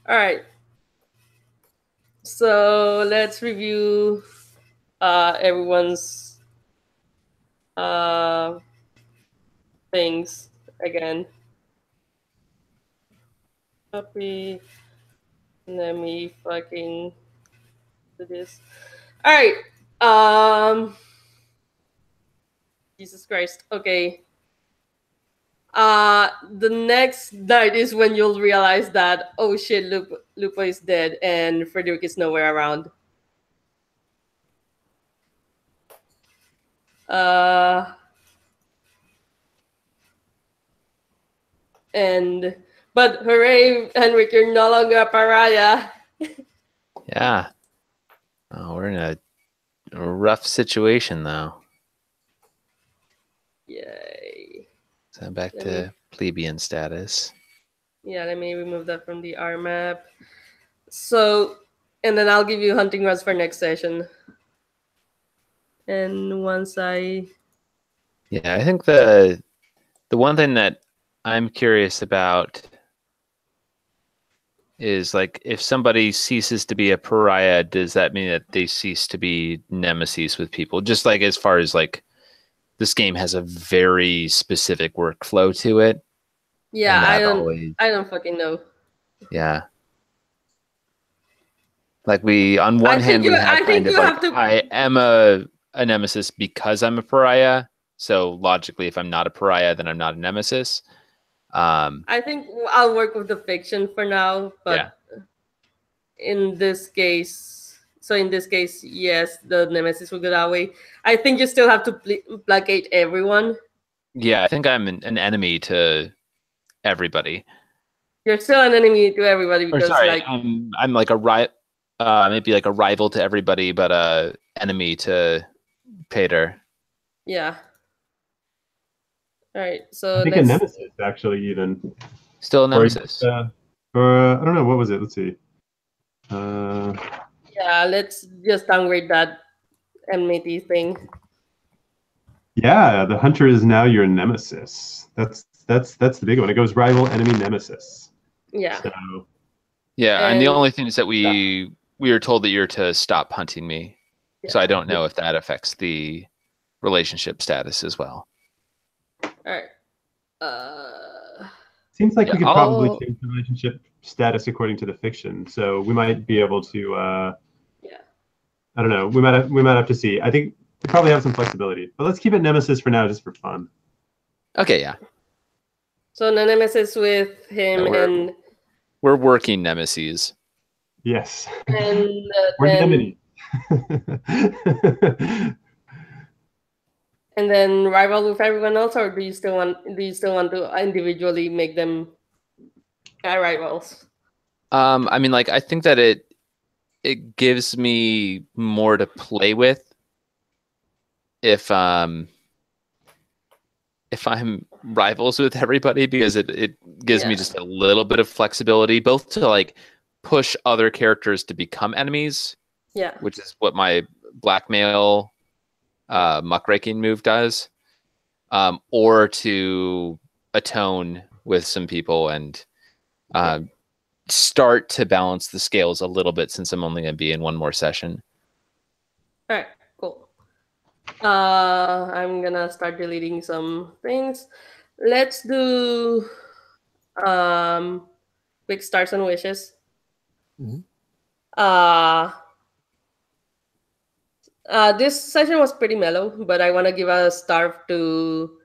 All right. So let's review everyone's things again. Copy. Let me fucking do this. All right. Jesus Christ. Okay. The next night is when you'll realize that, oh shit, Lupo is dead and Frederick is nowhere around. But hooray, Henrik, you're no longer a pariah. Yeah. Oh, we're A rough situation, though. Yay. So back to plebeian status. Yeah, let me remove that from the R map. So, and then I'll give you hunting rods for next session. And once I... Yeah, I think the one thing that I'm curious about is, like, if somebody ceases to be a pariah, does that mean that they cease to be nemesis with people? Just like as far as like this game has a very specific workflow to it. Yeah, and I that don't fucking know. Yeah. Like on one hand we have kind of like, I am a nemesis because I'm a pariah. So logically, if I'm not a pariah, then I'm not a nemesis. I think I'll work with the fiction for now, but in this case, yes, the nemesis will go that way. I think you still have to placate everyone. Yeah, I think I'm an enemy to everybody. You're still an enemy to everybody because, I'm like maybe like a rival to everybody, but a enemy to Peter. Yeah. All right. So I think a nemesis, actually, even still a nemesis. Or I don't know, what was it? Let's see. Yeah, let's just downgrade that enmity thing. Yeah, the hunter is now your nemesis. That's the big one. It goes rival, enemy, nemesis. Yeah. So, yeah, and the only thing is that we were told that you're to stop hunting me. Yeah. So I don't know if that affects the relationship status as well. All right. Seems like we could probably change the relationship status according to the fiction. So we might be able to. I don't know. We might have to see. I think we probably have some flexibility, but let's keep it nemesis for now, just for fun. Okay. Yeah. So the nemesis with him and we're working nemesis. Yes. And we're enemies. And then rival with everyone else, or do you still want to individually make them rivals? I mean, like, I think that it gives me more to play with if I'm rivals with everybody, because it gives me just a little bit of flexibility, both to like push other characters to become enemies, which is what my blackmail muckraking move does, or to atone with some people and start to balance the scales a little bit, since I'm only going to be in one more session. All right, cool. I'm gonna start deleting some things. Let's do quick stars and wishes. This session was pretty mellow, but I want to give a star to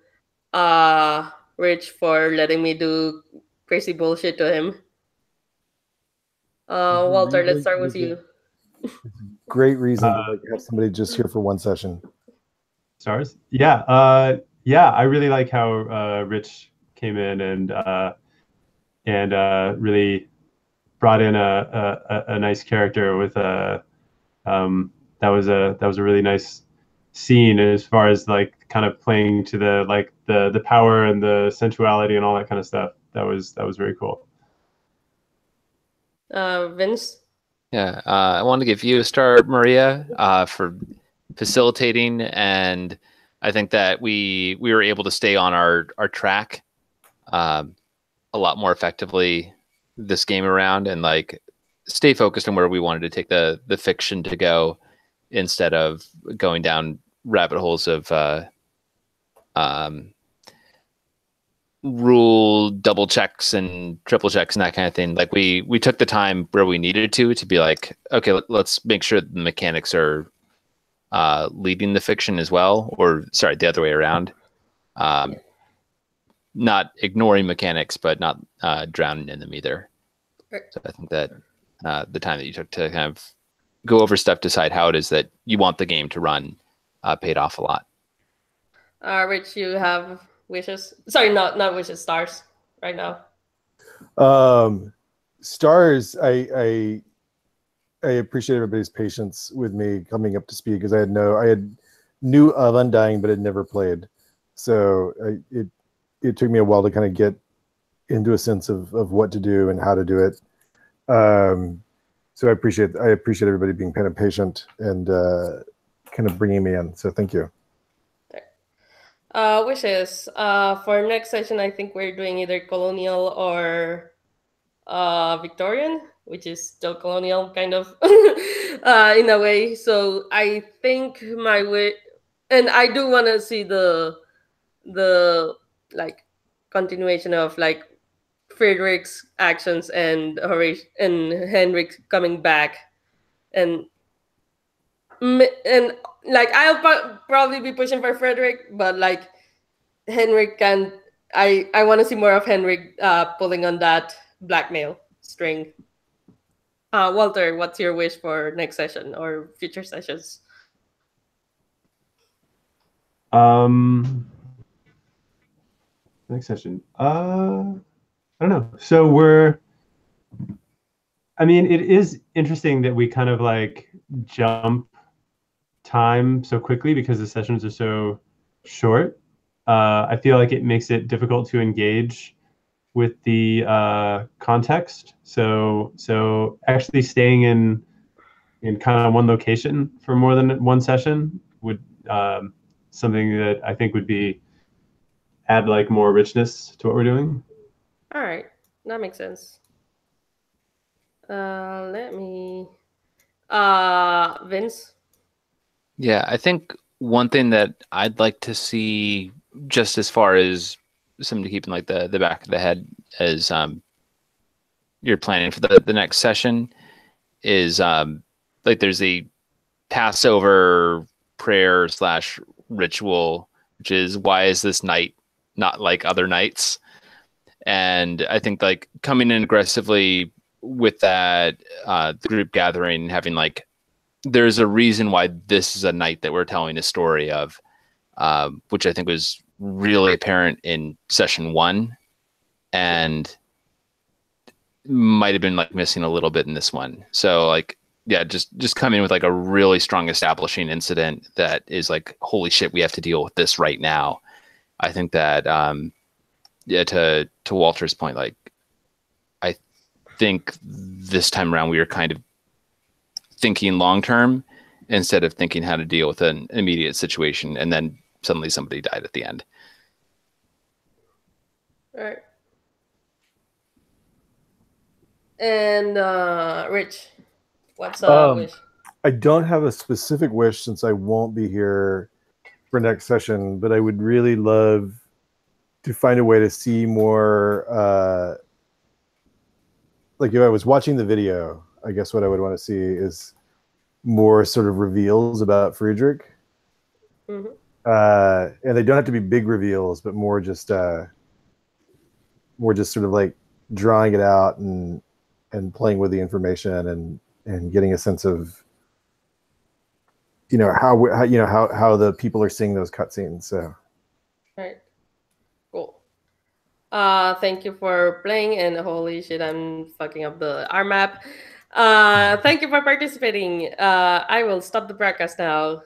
Rich for letting me do crazy bullshit to him. Walter, let's start with you. Great reason to like have somebody just here for one session. Stars? Yeah. I really like how Rich came in and really brought in a nice character with that was a really nice scene, as far as like kind of playing to the power and the sensuality and all that kind of stuff. That was very cool. Vince? Yeah, I want to give you a star, Maria, for facilitating, and I think that we were able to stay on our track a lot more effectively this game around, and like stay focused on where we wanted to take the fiction to go, instead of going down rabbit holes of rule double checks and triple checks and that kind of thing. Like we took the time where we needed to be like, okay, let's make sure the mechanics are leading the fiction as well, or sorry, the other way around. Not ignoring mechanics, but not drowning in them either. So I think that the time that you took to kind of go over stuff, decide how it is that you want the game to run, paid off a lot. Rich, you have wishes? Sorry, not wishes, stars right now. Stars, I I appreciate everybody's patience with me coming up to speed because I knew of Undying but had never played, so it took me a while to kind of get into a sense of what to do and how to do it. So I appreciate everybody being kind of patient and kind of bringing me in. So thank you. Wishes. For next session, I think we're doing either colonial or Victorian, which is still colonial, kind of, in a way. So I think my way, and I do want to see the like continuation of like Friedrich's actions and Horace and Henrik coming back, and and like I'll probably be pushing for Frederick, but like Henrik can. I want to see more of Henrik pulling on that blackmail string. Walter, what's your wish for next session or future sessions? Next session. I don't know. So I mean, it is interesting that we kind of like jump time so quickly because the sessions are so short. I feel like it makes it difficult to engage with the context. So actually staying in kind of one location for more than one session would something that I think would be add like more richness to what we're doing. All right, that makes sense. Let me. Vince. Yeah, I think one thing that I'd like to see, just as far as something to keep in like the back of the head as you're planning for the next session, is like there's a Passover prayer / ritual, which is, why is this night not like other nights? And I think like coming in aggressively with that the group gathering, having like, there's a reason why this is a night that we're telling a story of, which I think was really apparent in session 1 and might have been like missing a little bit in this one. So like, yeah, just coming with like a really strong establishing incident that is like, holy shit, we have to deal with this right now. I think that yeah, to Walter's point, like I think this time around we were kind of thinking long term instead of thinking how to deal with an immediate situation, and then suddenly somebody died at the end. All right. And Rich, what's wish? I don't have a specific wish since I won't be here for next session, but I would really love to find a way to see more. Like if I was watching the video, I guess what I would want to see is more sort of reveals about Friedrich. Mm-hmm. And they don't have to be big reveals, but more just sort of like drawing it out and playing with the information and getting a sense of how the people are seeing those cutscenes. So, Right. Cool. Thank you for playing, and holy shit, I'm fucking up our map. Thank you for participating. I will stop the broadcast now.